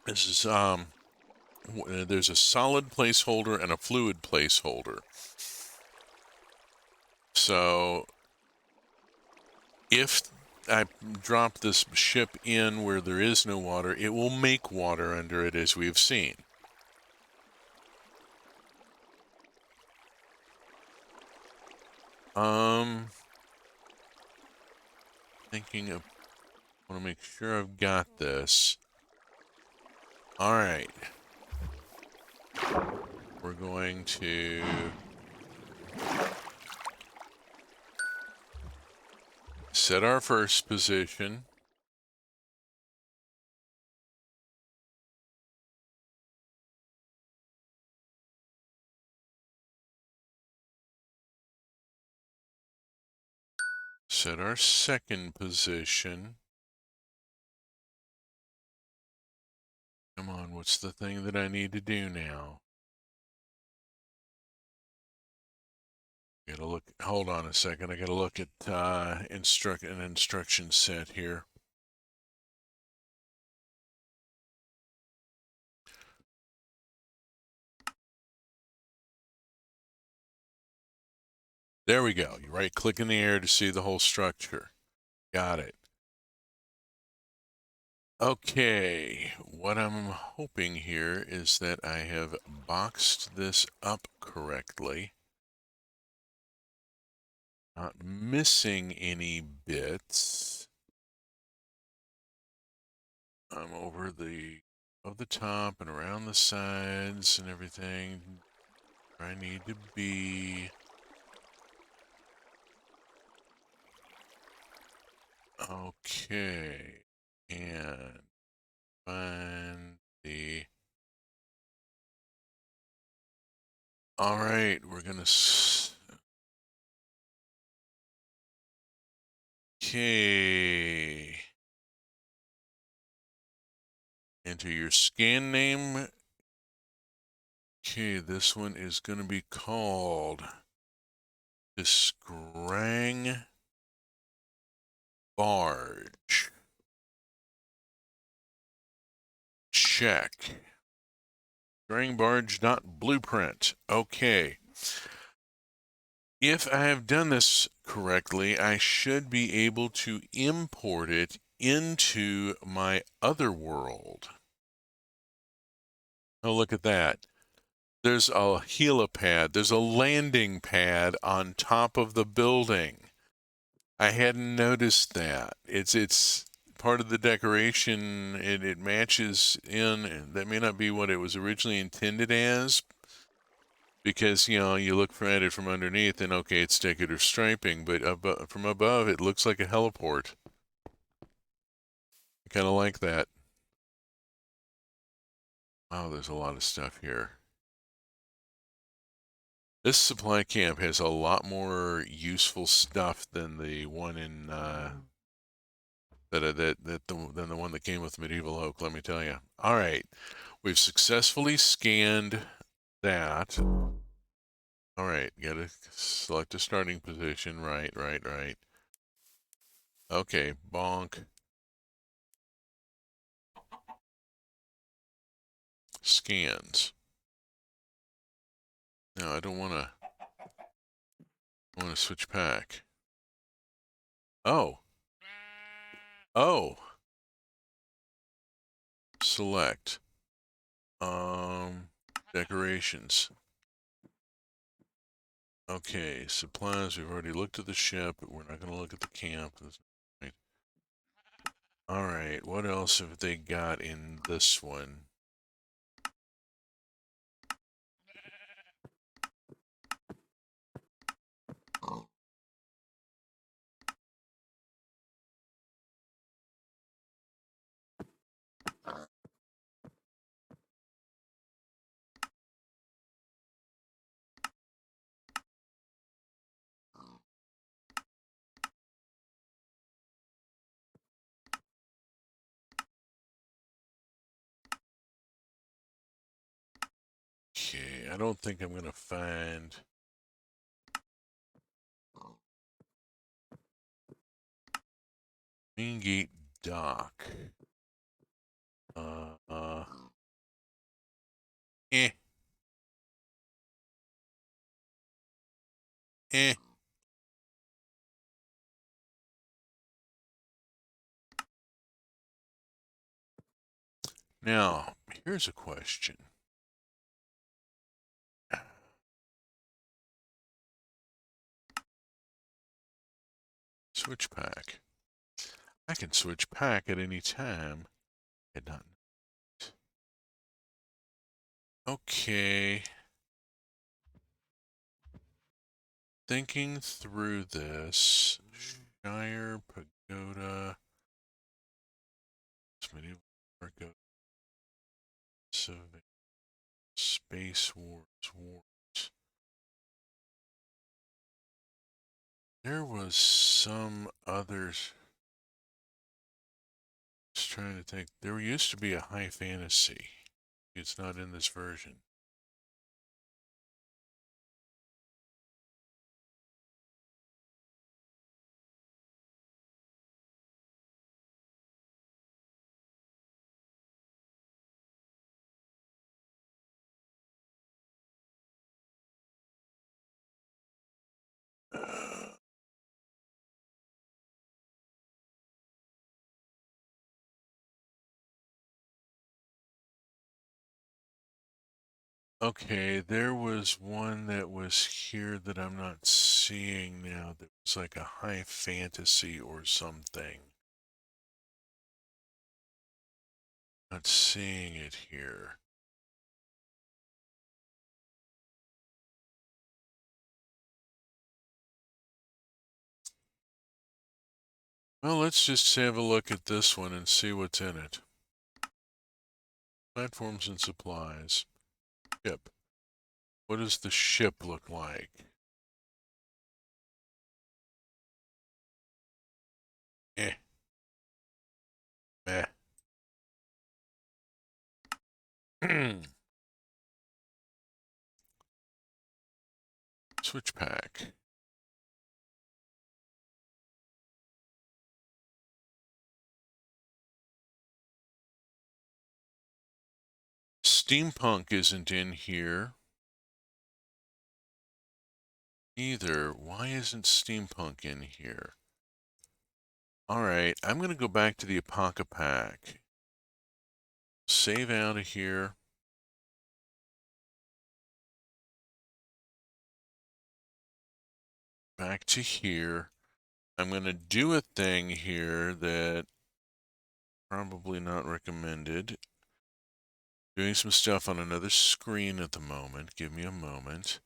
This is there's a solid placeholder and a fluid placeholder. So if I drop this ship in where there is no water, it will make water under it, as we've seen. Thinking of, I want to make sure I've got this. All right. We're going to set our first position. Set our second position. Come on, what's the thing that I need to do now? Gotta look, hold on a second. I gotta look at an instruction set here. There we go. You right click in the air to see the whole structure. Got it. Okay, what I'm hoping here is that I have boxed this up correctly. Not missing any bits. I'm over the top and around the sides and everything where I need to be. Okay, and find the. All right, we're gonna. Okay. Enter your scan name. Okay, this one is going to be called the Scrang Barge. Check. Scrang Barge blueprint. Okay. If I have done this correctly, I should be able to import it into my other world. Oh, look at that. There's a helipad. There's a landing pad on top of the building. I hadn't noticed that. It's part of the decoration. It matches in, and that may not be what it was originally intended as, because, you know, you look at it from underneath and, okay, it's decorative striping, but from above it looks like a heliport. I kind of like that. Wow, there's a lot of stuff here. This supply camp has a lot more useful stuff than the one in than the one that came with Medieval Oak. Let me tell you. All right, we've successfully scanned that. All right, got to select a starting position. Right. Okay, bonk. Scans. No, I don't want to. I want to switch pack. Oh. Oh. Select. Decorations. Okay, supplies. We've already looked at the ship. We're not going to look at the camp. All right, what else have they got in this one? Okay, I don't think I'm going to find... Main gate dock. Uh... Eh. Eh. Now, here's a question. Switch pack. I can switch pack at any time. Had not. Okay. Thinking through this. Shire, Pagoda. Medieval Pagoda. Space Wars. There was some others. Just trying to think. There used to be a high fantasy. It's not in this version. Okay, there was one that was here that I'm not seeing now that was like a high fantasy or something. Not seeing it here. Well, let's just have a look at this one and see what's in it. Platforms and supplies. Ship. What does the ship look like? Eh. Meh. Switch pack. Steampunk isn't in here either. Why isn't steampunk in here? Alright, I'm going to go back to the Apoca pack. Save out of here. Back to here. I'm going to do a thing here that probably not recommended. Doing some stuff on another screen at the moment. Give me a moment.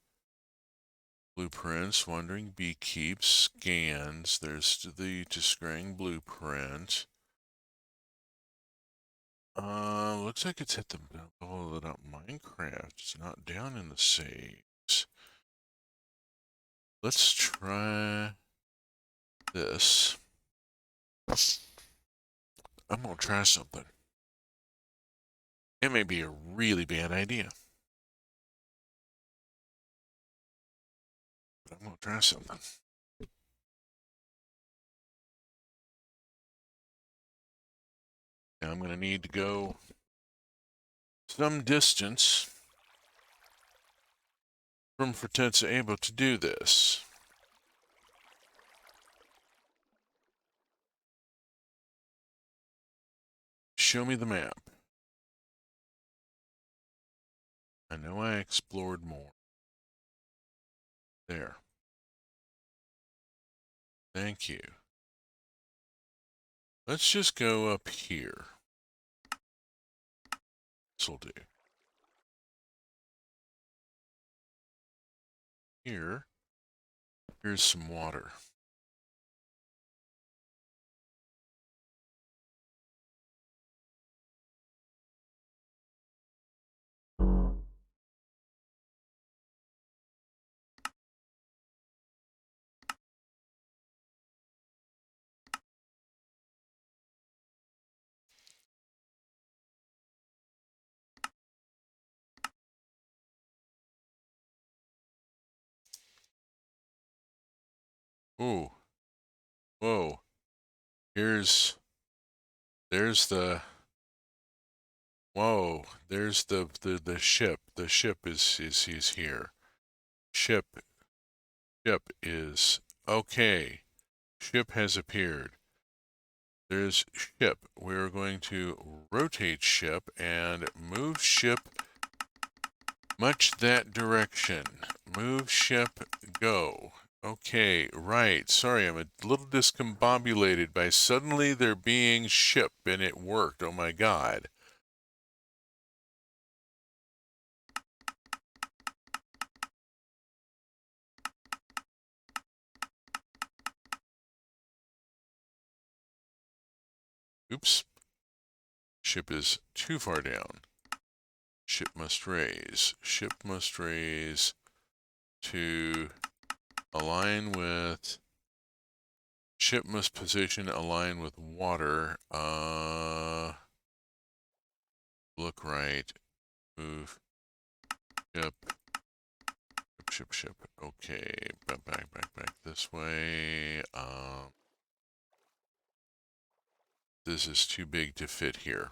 Blueprints, Wandering Beekeep, scans. There's the Tiskrang blueprint. Looks like it's at the level of Minecraft. It's not down in the saves. Let's try this. I'm gonna try something. It may be a really bad idea, but I'm gonna try something. Now I'm gonna need to go some distance from Fortenza able to do this. Show me the map. I know I explored more. There. Thank you. Let's just go up here. This'll do. Here's some water. Ooh. Whoa. There's the, whoa, there's the ship. The ship is here. Ship is, okay. Ship has appeared. There's ship. We're going to rotate ship and move ship much that direction. Move ship, go. Okay, right. Sorry, I'm a little discombobulated by suddenly there being ship, and it worked. Oh my god. Oops. Ship is too far down. Ship must raise. Ship must raise to align with... Ship must position align with water. Look right. Move. Ship. Okay. Back this way. This is too big to fit here.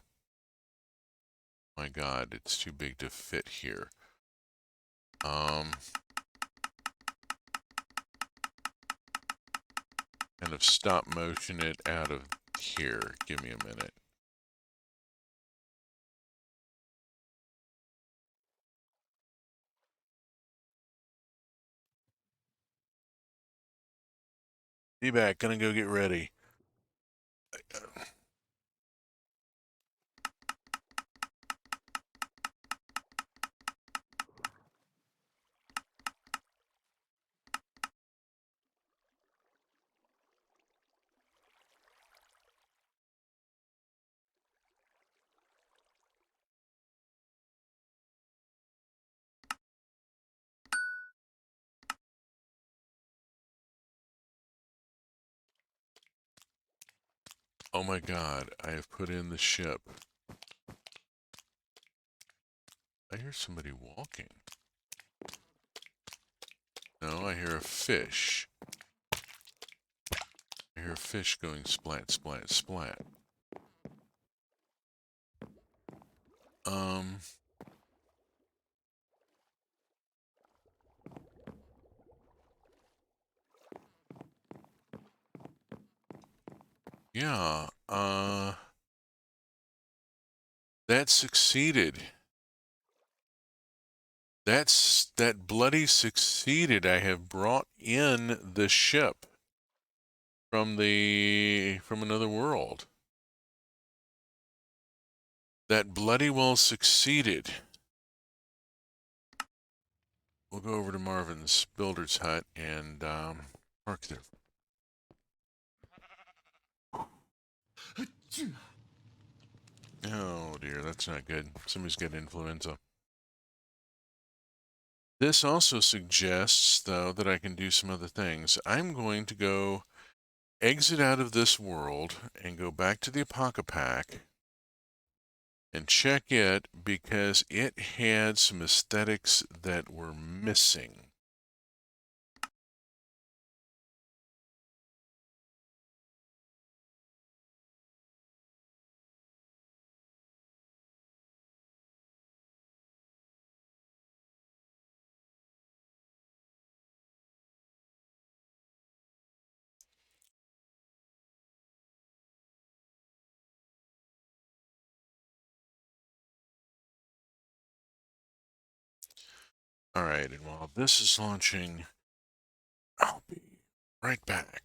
My god, it's too big to fit here. Kind of stop motion it out of here. Give me a minute. Be back. Gonna go get ready. Oh my god, I have put in the ship. I hear somebody walking. No, I hear a fish. I hear a fish going splat, splat, splat. Yeah, that succeeded. That bloody succeeded. I have brought in the ship from another world. That bloody well succeeded. We'll go over to Marvin's builder's hut and park there. Oh dear, that's not good. Somebody's got influenza. This also suggests, though, that I can do some other things. I'm going to go exit out of this world and go back to the Apocapack and check it because it had some aesthetics that were missing. All right, and while this is launching, I'll be right back.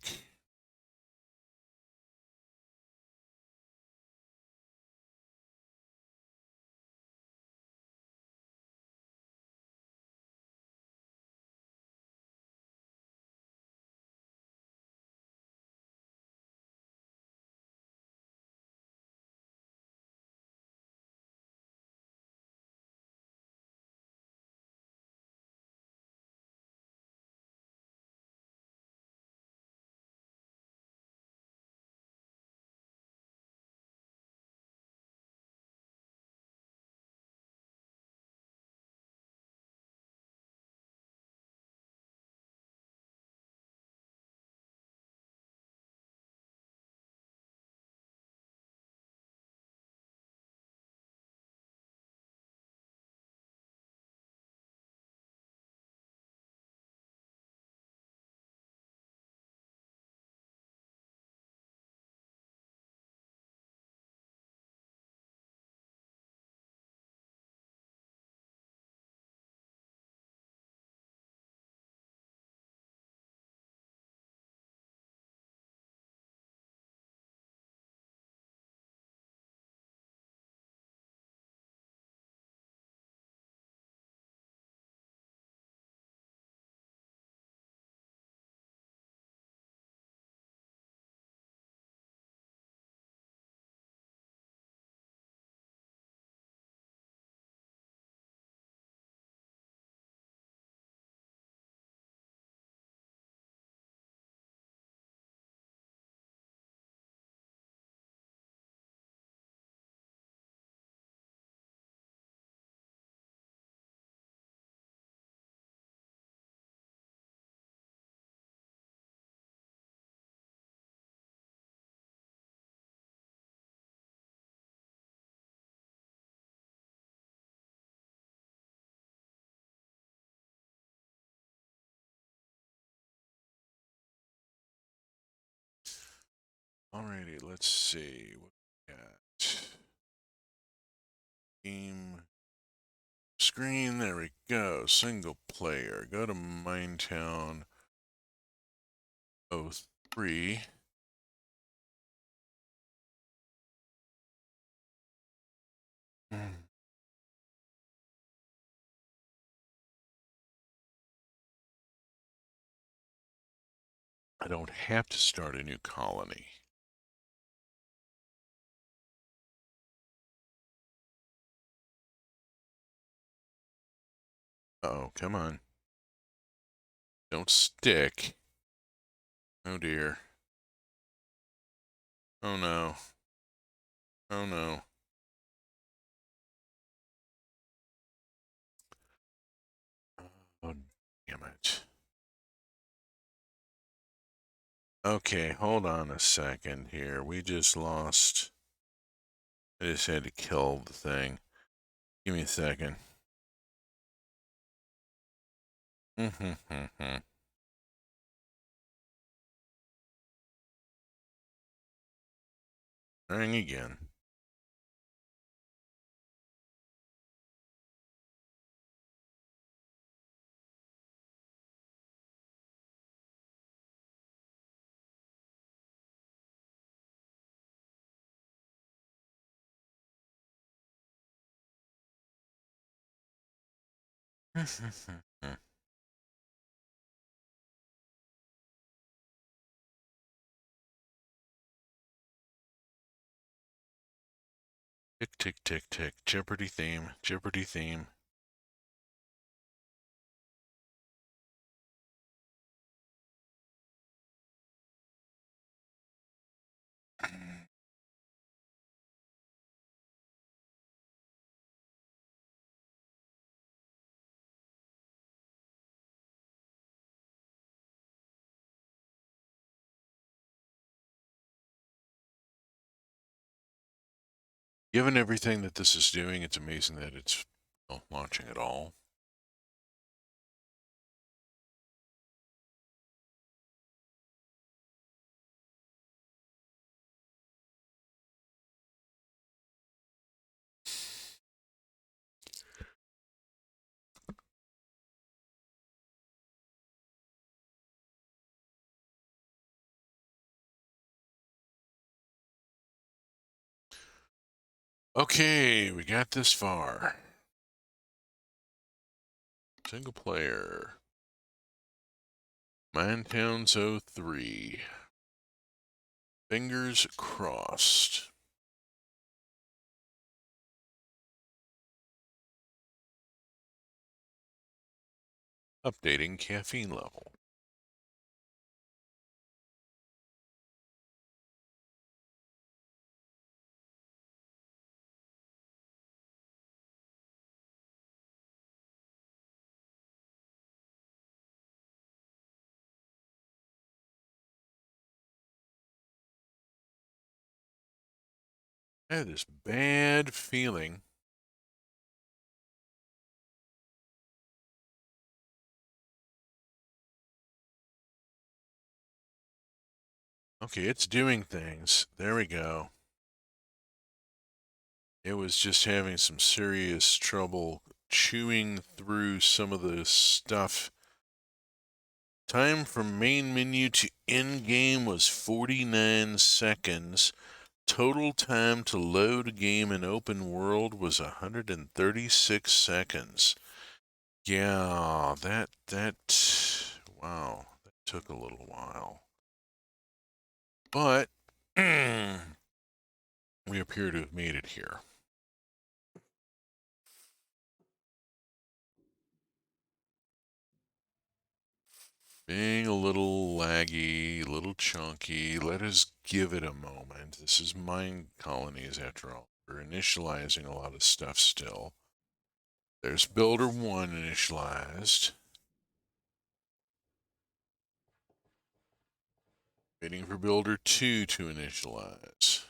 Alrighty, let's see what we got. Game screen, there we go. Single player. Go to Minetown 03. I don't have to start a new colony. Oh, come on. Don't stick. Oh dear. Oh no. Oh no. Oh, damn it. Okay, hold on a second here. We just lost. I just had to kill the thing. Give me a second. Trying again. Tick, tick, tick, tick. Jeopardy theme. Jeopardy theme. Given everything that this is doing, it's amazing that it's launching at all. Okay, we got this far. Single player. Minetowns 03. Fingers crossed. Updating caffeine level. I have this bad feeling. Okay, it's doing things. There we go. It was just having some serious trouble chewing through some of the stuff. Time from main menu to end game was 49 seconds. Total time to load game in open world was 136 seconds. Yeah, wow, that took a little while. But we appear to have made it here. Being a little laggy, a little chunky, let us give it a moment. This is mine colonies after all. We're initializing a lot of stuff still. There's Builder 1 initialized. Waiting for Builder 2 to initialize.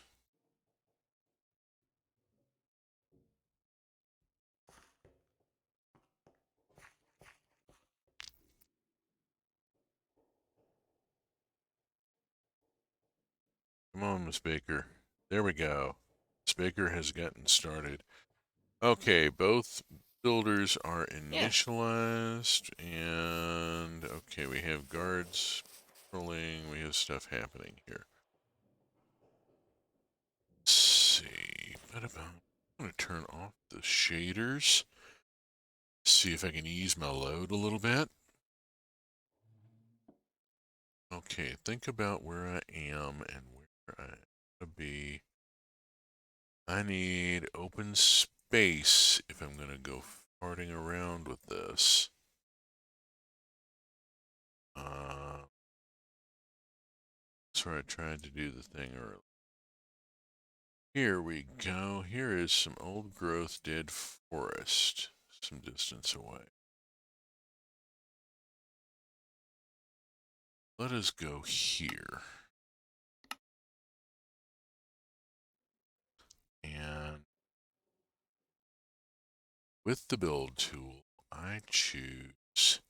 Come on, Miss Baker. There we go. Miss Baker has gotten started. Okay, both builders are initialized, and okay, we have guards patrolling. We have stuff happening here. Let's see. I'm going to turn off the shaders. See if I can ease my load a little bit. Okay, think about where I am and where I want to be. I need open space if I'm going to go farting around with this. That's where I tried to do the thing earlier. Here we go. Here is some old growth dead forest, some distance away. Let us go here. And with the build tool, I choose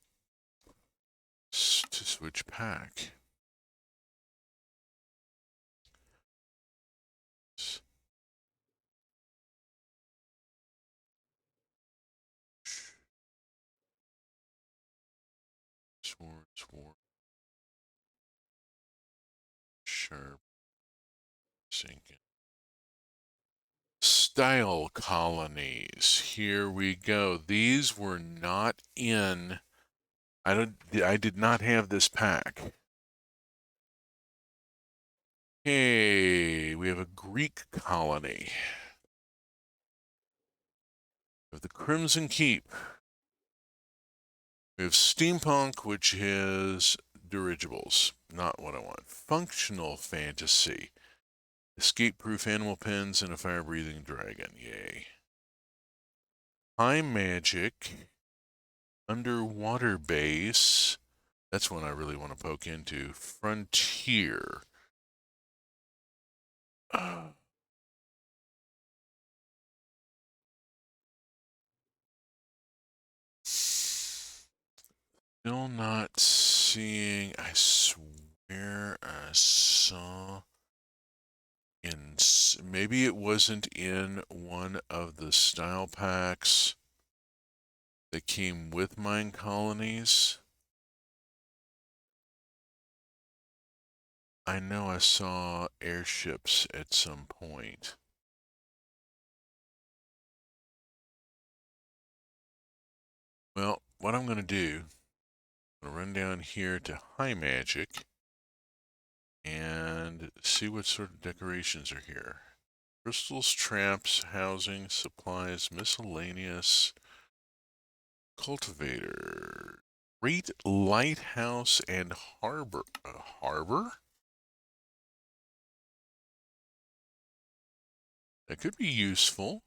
to switch pack. Sword, sharp, sinking. Style colonies. Here we go. These were not in. I did not have this pack. Okay, we have a Greek colony. We have the Crimson Keep. We have Steampunk, which has dirigibles. Not what I want. Functional fantasy. Escape-proof animal pens and a fire-breathing dragon. Yay. High magic. Underwater base. That's one I really want to poke into. Frontier. Still not seeing. I swear I saw maybe it wasn't in one of the style packs that came with Mine Colonies. I know I saw airships at some point. Well, what I'm going to do, I'm going to run down here to High Magic and see what sort of decorations are here. Crystals, traps, housing, supplies, miscellaneous, cultivator, great lighthouse and harbor. A harbor? That could be useful.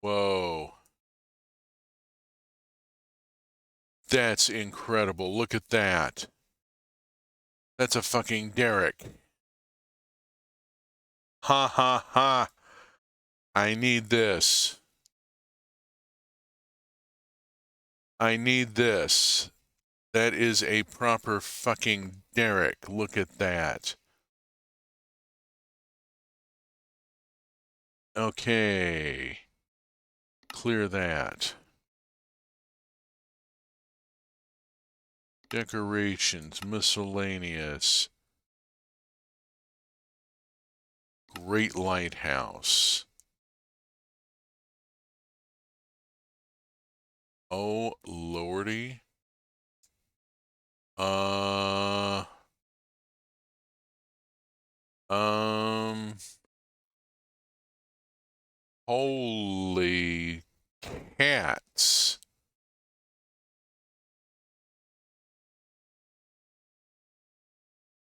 Whoa. That's incredible. Look at that. That's a fucking derrick. Ha ha ha. I need this. I need this. That is a proper fucking derrick. Look at that. Okay. Clear that. Decorations, miscellaneous. Great lighthouse. Oh, lordy. Um, Holy cats.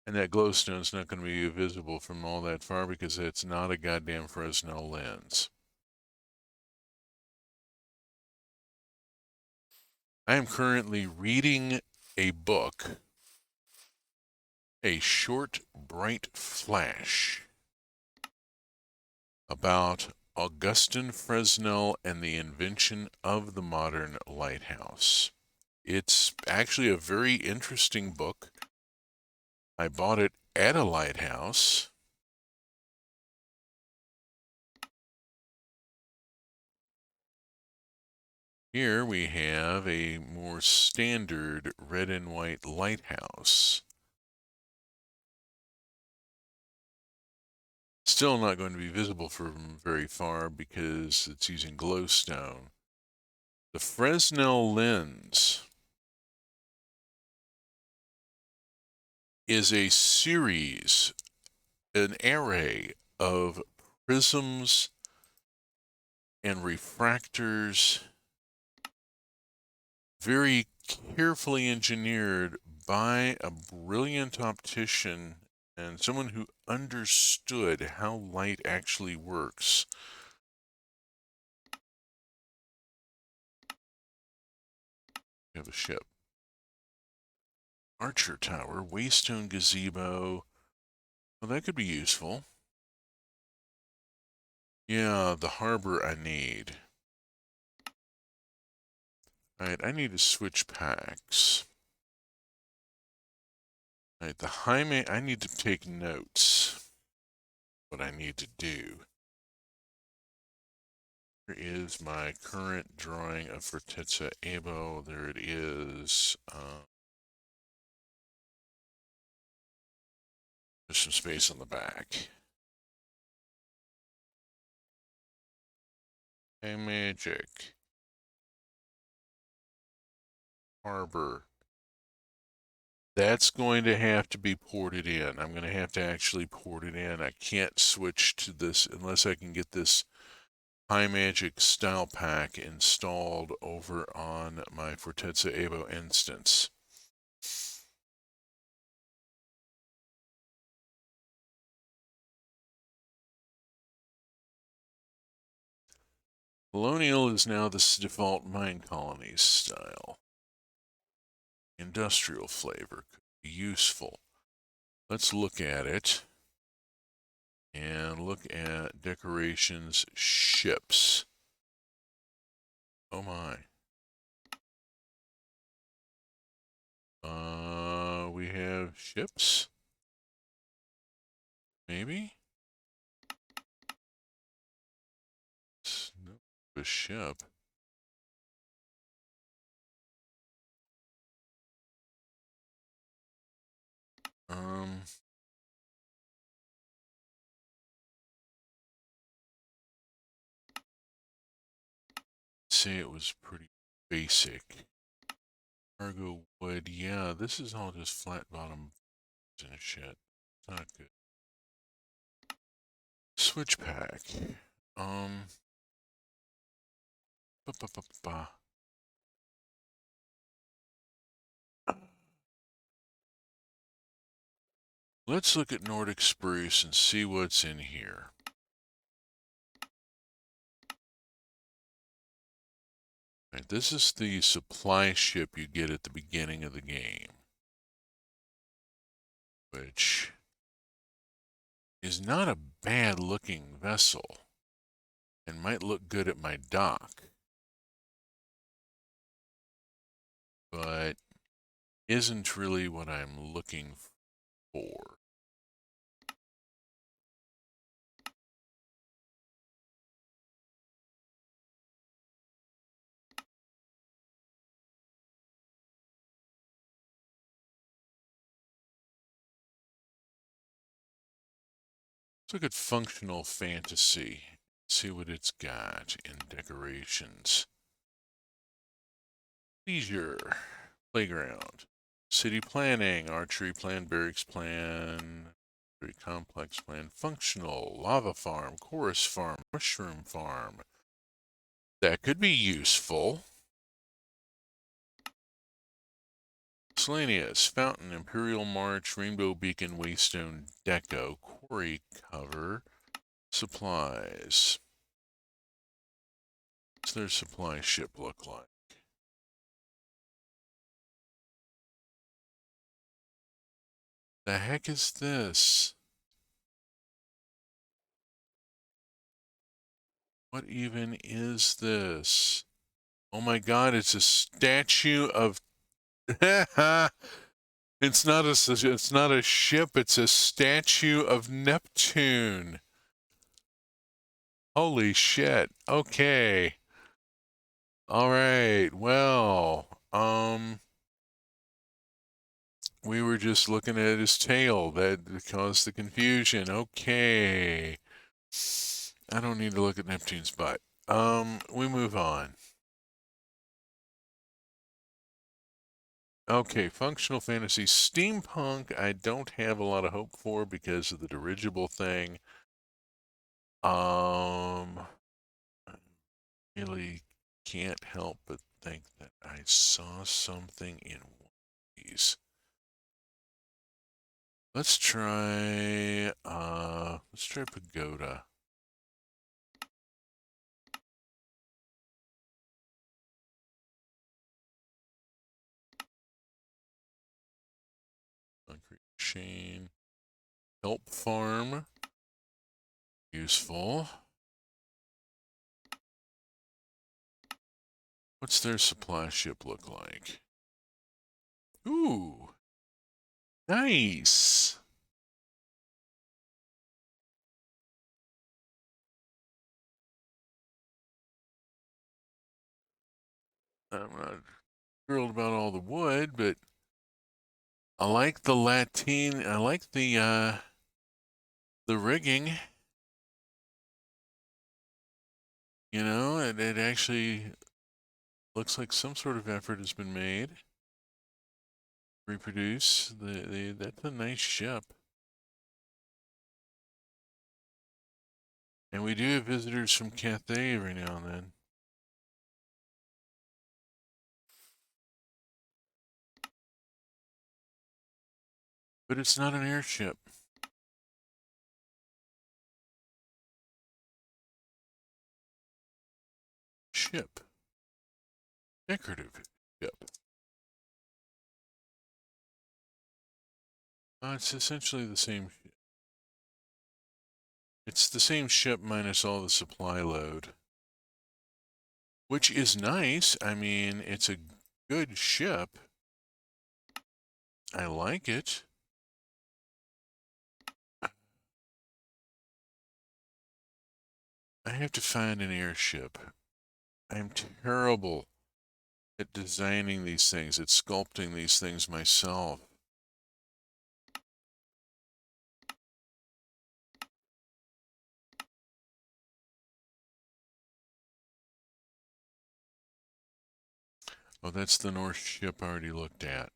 And that glowstone's not going to be visible from all that far because it's not a goddamn Fresnel lens. I am currently reading a book, A Short Bright Flash, about Augustin Fresnel and the invention of the modern lighthouse. It's actually a very interesting book. I bought it at a lighthouse. Here we have a more standard red and white lighthouse. Still not going to be visible from very far because it's using glowstone. The Fresnel lens is a series, an array of prisms and refractors, very carefully engineered by a brilliant optician and someone who understood how light actually works. We have a ship. Archer Tower, Waystone Gazebo. Well, that could be useful. Yeah, the harbor I need. Alright, I need to switch packs. Alright, I need to take notes. What I need to do. Here is my current drawing of Fortezza Ebo. There it is. There's some space on the back. Hey, magic. Harbor. That's going to have to be ported in. I'm going to have to actually port it in. I can't switch to this unless I can get this High Magic style pack installed over on my Fortezza Ebo instance. Colonial is now the default Mine Colonies style. Industrial flavor could be useful. Let's look at it and look at decorations, ships. Oh my. We have ships. Maybe? It's not a ship. Um, say it was pretty basic. Cargo wood, yeah, this is all just flat bottom and shit. Not good. Switch pack. Um, ba ba ba ba. Let's look at Nordic Spruce and see what's in here. Right, this is the supply ship you get at the beginning of the game, which is not a bad looking vessel and might look good at my dock, but isn't really what I'm looking for. Let's look at functional fantasy. See what it's got in decorations. Leisure, playground, city planning, archery plan, barracks plan, very complex plan, functional, lava farm, chorus farm, mushroom farm. That could be useful. Miscellaneous, fountain, imperial march, rainbow beacon, waystone deco, quarry cover, supplies. What's their supply ship look like? The heck is this? What even is this? Oh my god, it's a statue of it's not a ship, it's a statue of Neptune. Holy shit. Okay. All right. Well, we were just looking at his tail. That caused the confusion. Okay. I don't need to look at Neptune's butt. We move on. Okay, functional fantasy. Steampunk, I don't have a lot of hope for because of the dirigible thing. I really can't help but think that I saw something in one of these. Let's try Pagoda. Concrete machine. Help farm. Useful. What's their supply ship look like? Ooh. Nice. I'm not thrilled about all the wood, but I like the Latin. I like the rigging. You know, it actually looks like some sort of effort has been made. Reproduce that's a nice ship. And we do have visitors from Cathay every now and then. But it's not an airship. Ship. Decorative ship. It's essentially the same. It's the same ship minus all the supply load. Which is nice. I mean, it's a good ship. I like it. I have to find an airship. I'm terrible at designing these things, at sculpting these things myself. Oh, that's the North ship I already looked at.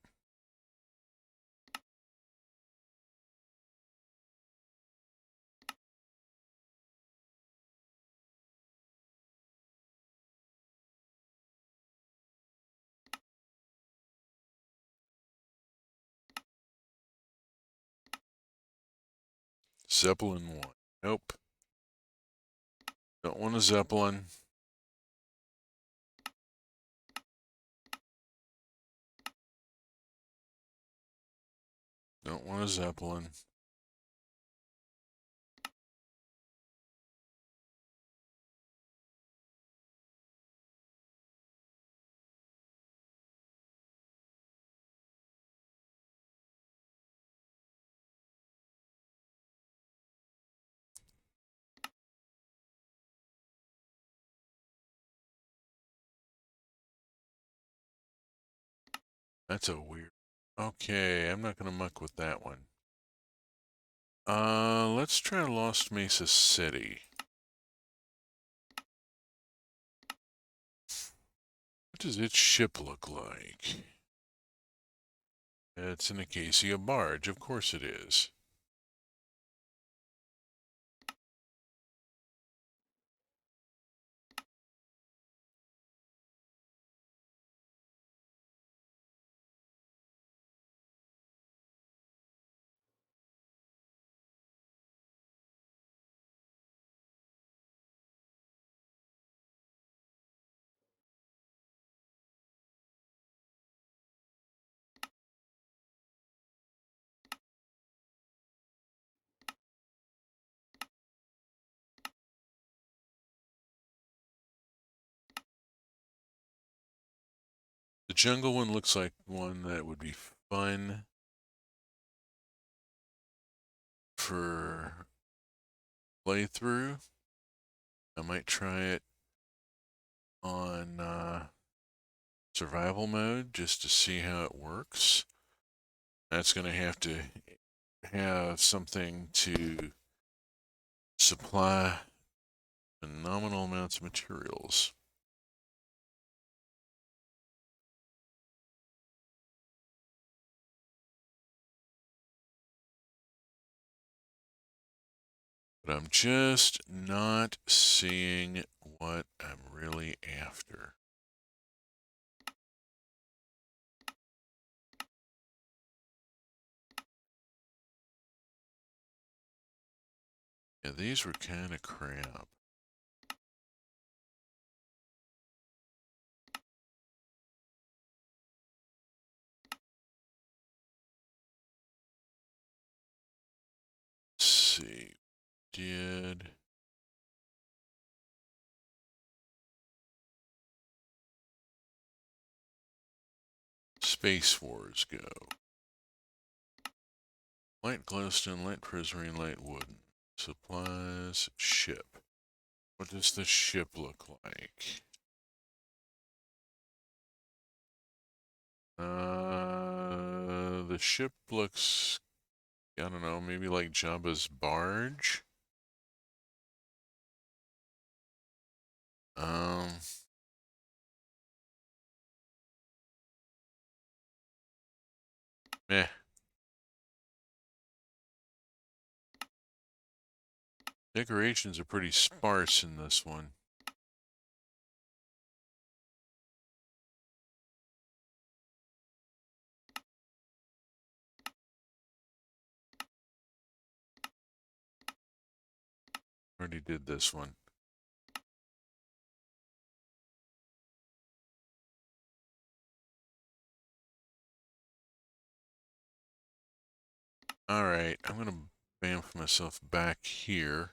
Zeppelin 1. Nope. Don't want a Zeppelin. Don't want a Zeppelin. That's a weird. Okay, I'm not gonna muck with that one. Let's try Lost Mesa City. What does its ship look like? It's an Acacia barge, of course it is. The jungle one looks like one that would be fun for playthrough. I might try it on survival mode just to see how it works. That's going to have something to supply phenomenal amounts of materials. But I'm just not seeing what I'm really after. Yeah, these were kind of crap. Let's see. Did Space Wars go? Light glowstone, light prismarine, light wooden. Supplies, ship. What does the ship look like? The ship looks, I don't know, maybe like Jabba's barge. Um, Meh. Decorations are pretty sparse in this one. Already did this one. Alright, I'm gonna bamf myself back here.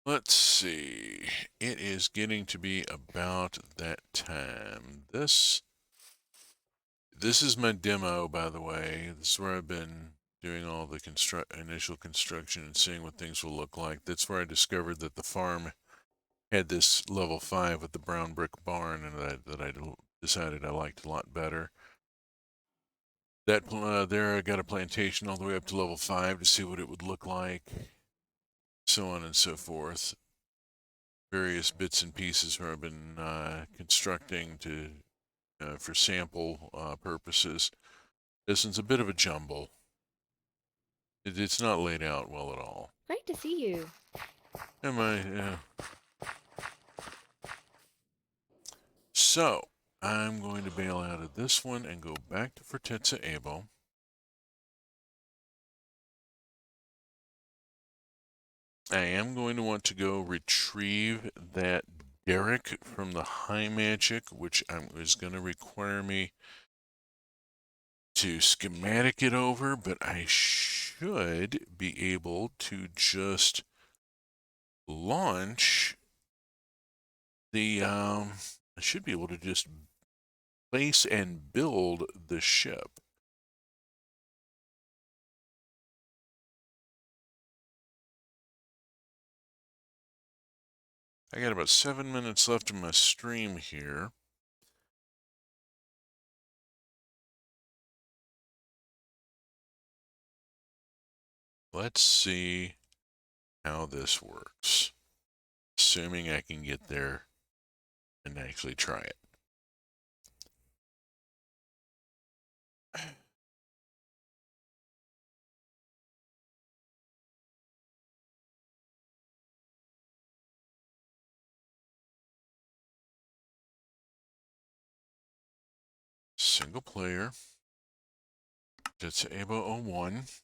Let's see. It is getting to be about that time. This This is my demo, by the way. This is where I've been doing all the initial construction and seeing what things will look like. That's where I discovered that the farm had this level 5 with the brown brick barn, and that I decided I liked a lot better. That there, I got a plantation all the way up to level 5 to see what it would look like, so on and so forth. Various bits and pieces where I've been constructing to for sample purposes. This one's a bit of a jumble. It's not laid out well at all. Great to see you. Am I? Yeah. So, I'm going to bail out of this one and go back to Fortezza Ebo. I am going to want to go retrieve that derrick from the high magic, which is going to require me to schematic it over, but I should be able to just launch the, I should be able to just place and build the ship. I got about 7 minutes left in my stream here. Let's see how this works. Assuming I can get there and actually try it. Single player. That's Ebo01.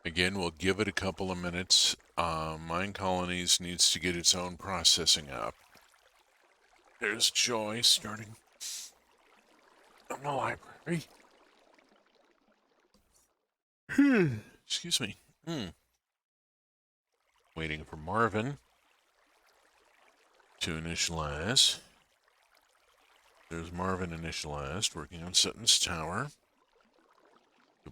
Again, we'll give it a couple of minutes. Mine Colonies needs to get its own processing up. There's Joy starting in the library. Excuse me. Waiting for Marvin to initialize. There's Marvin initialized, working on Sutton's Tower.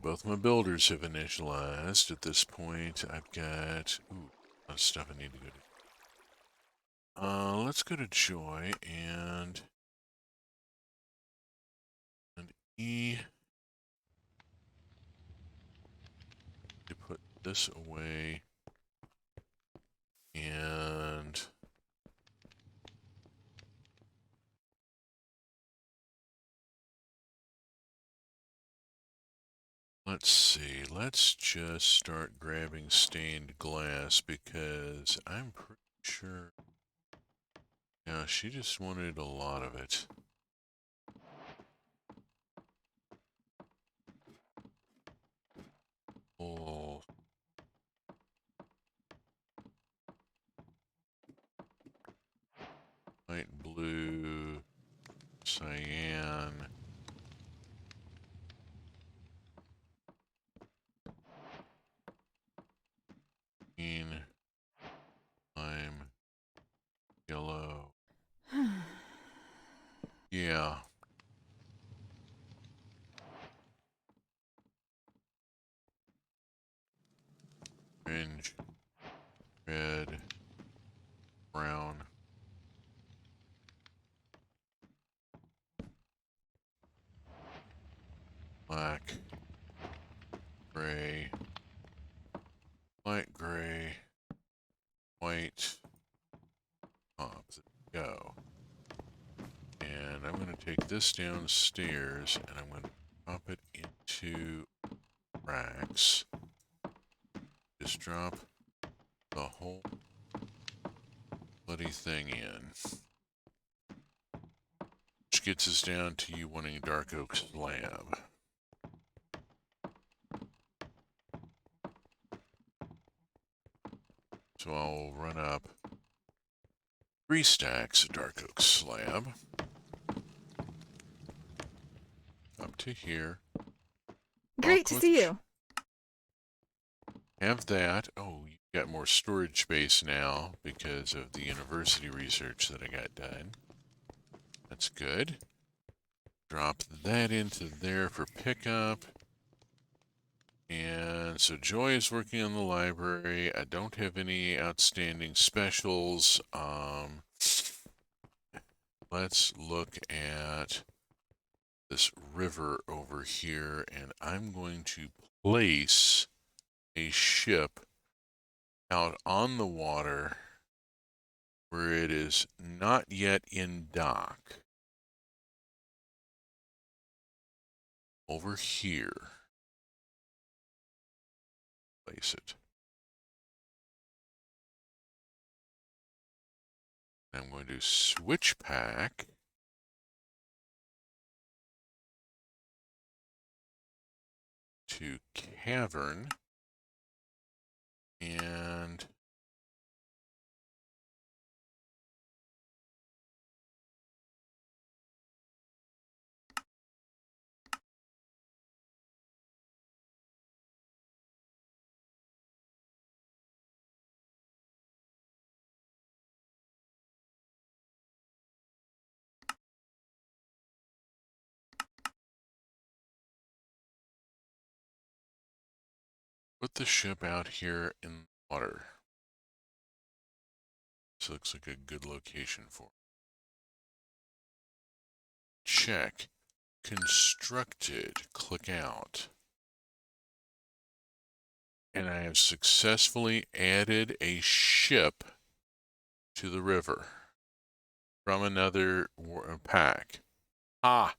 Both my builders have initialized. At this point, I've got a lot of stuff I need to go to. Let's go to Joy and E to put this away and let's see. Let's just start grabbing stained glass because I'm pretty sure. Yeah, she just wanted a lot of it. Oh. Light blue, cyan. Green, lime, yellow. Yeah. Orange, red, brown. Black, gray, light gray, white. Go. And I'm going to take this downstairs and I'm going to drop it into racks. Just drop the whole bloody thing in. Which gets us down to you wanting a dark oak slab. So I'll run up 3 stacks of dark oak slab. Up to here. Great to see you. Have that. Oh, you got more storage space now because of the university research that I got done. That's good. Drop that into there for pickup. And so Joy is working on the library. I don't have any outstanding specials. Let's look at this river over here, and I'm going to place a ship out on the water where it is not yet in dock. Over here. Place it. I'm going to switch pack to cavern and put the ship out here in the water. This looks like a good location for it. Check. Constructed. Click out. And I have successfully added a ship to the river from another pack. Ah!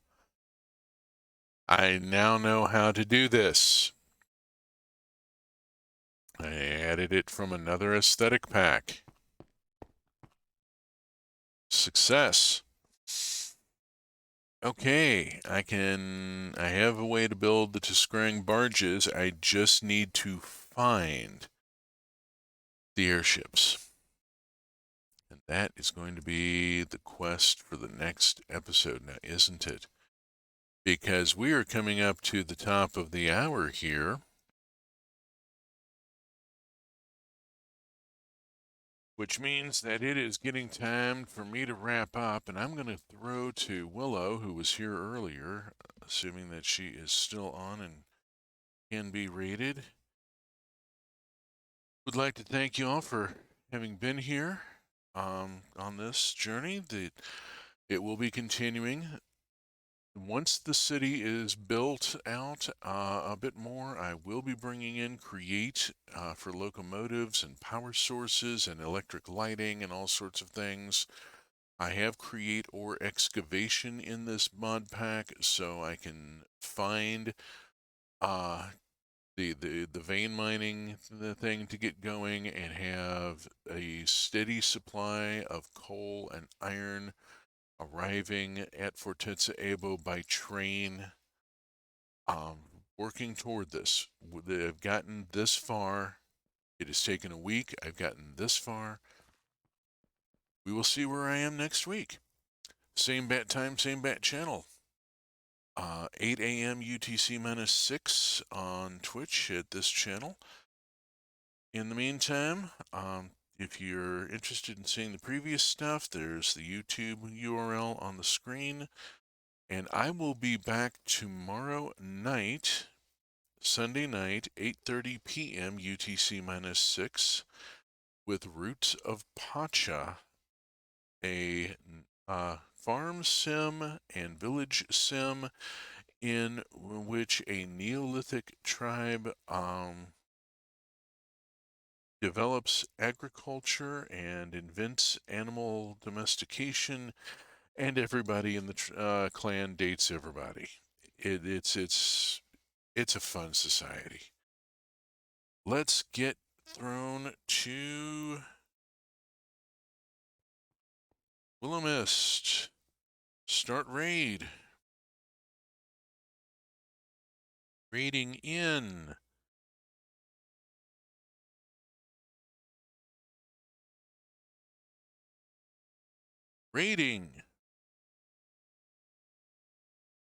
I now know how to do this. I added it from another aesthetic pack. Success. Okay, I have a way to build the Tiskrang barges. I just need to find the airships. And that is going to be the quest for the next episode now, isn't it? Because we are coming up to the top of the hour here. Which means that it is getting time for me to wrap up, and I'm going to throw to Willow, who was here earlier, assuming that she is still on and can be rated. Would like to thank you all for having been here on this journey. It will be continuing. Once the city is built out a bit more, I will be bringing in Create for locomotives and power sources and electric lighting and all sorts of things. I have Create or Excavation in this mod pack, so I can find the vein mining thing to get going and have a steady supply of coal and iron arriving at Fortezza Ebo by train, working toward this. I've gotten this far. It has taken a week. I've gotten this far. We will see where I am next week. Same bat time, same bat channel. 8 a.m. UTC -6 on Twitch at this channel. In the meantime, if you're interested in seeing the previous stuff, there's the YouTube URL on the screen. And I will be back tomorrow night, Sunday night, 8:30 p.m. UTC -6, with Roots of Pacha, a farm sim and village sim in which a Neolithic tribe develops agriculture and invents animal domestication, and everybody in the clan dates everybody. It's a fun society. Let's get thrown to Willow Mist. Start raid. Raiding in. Raiding.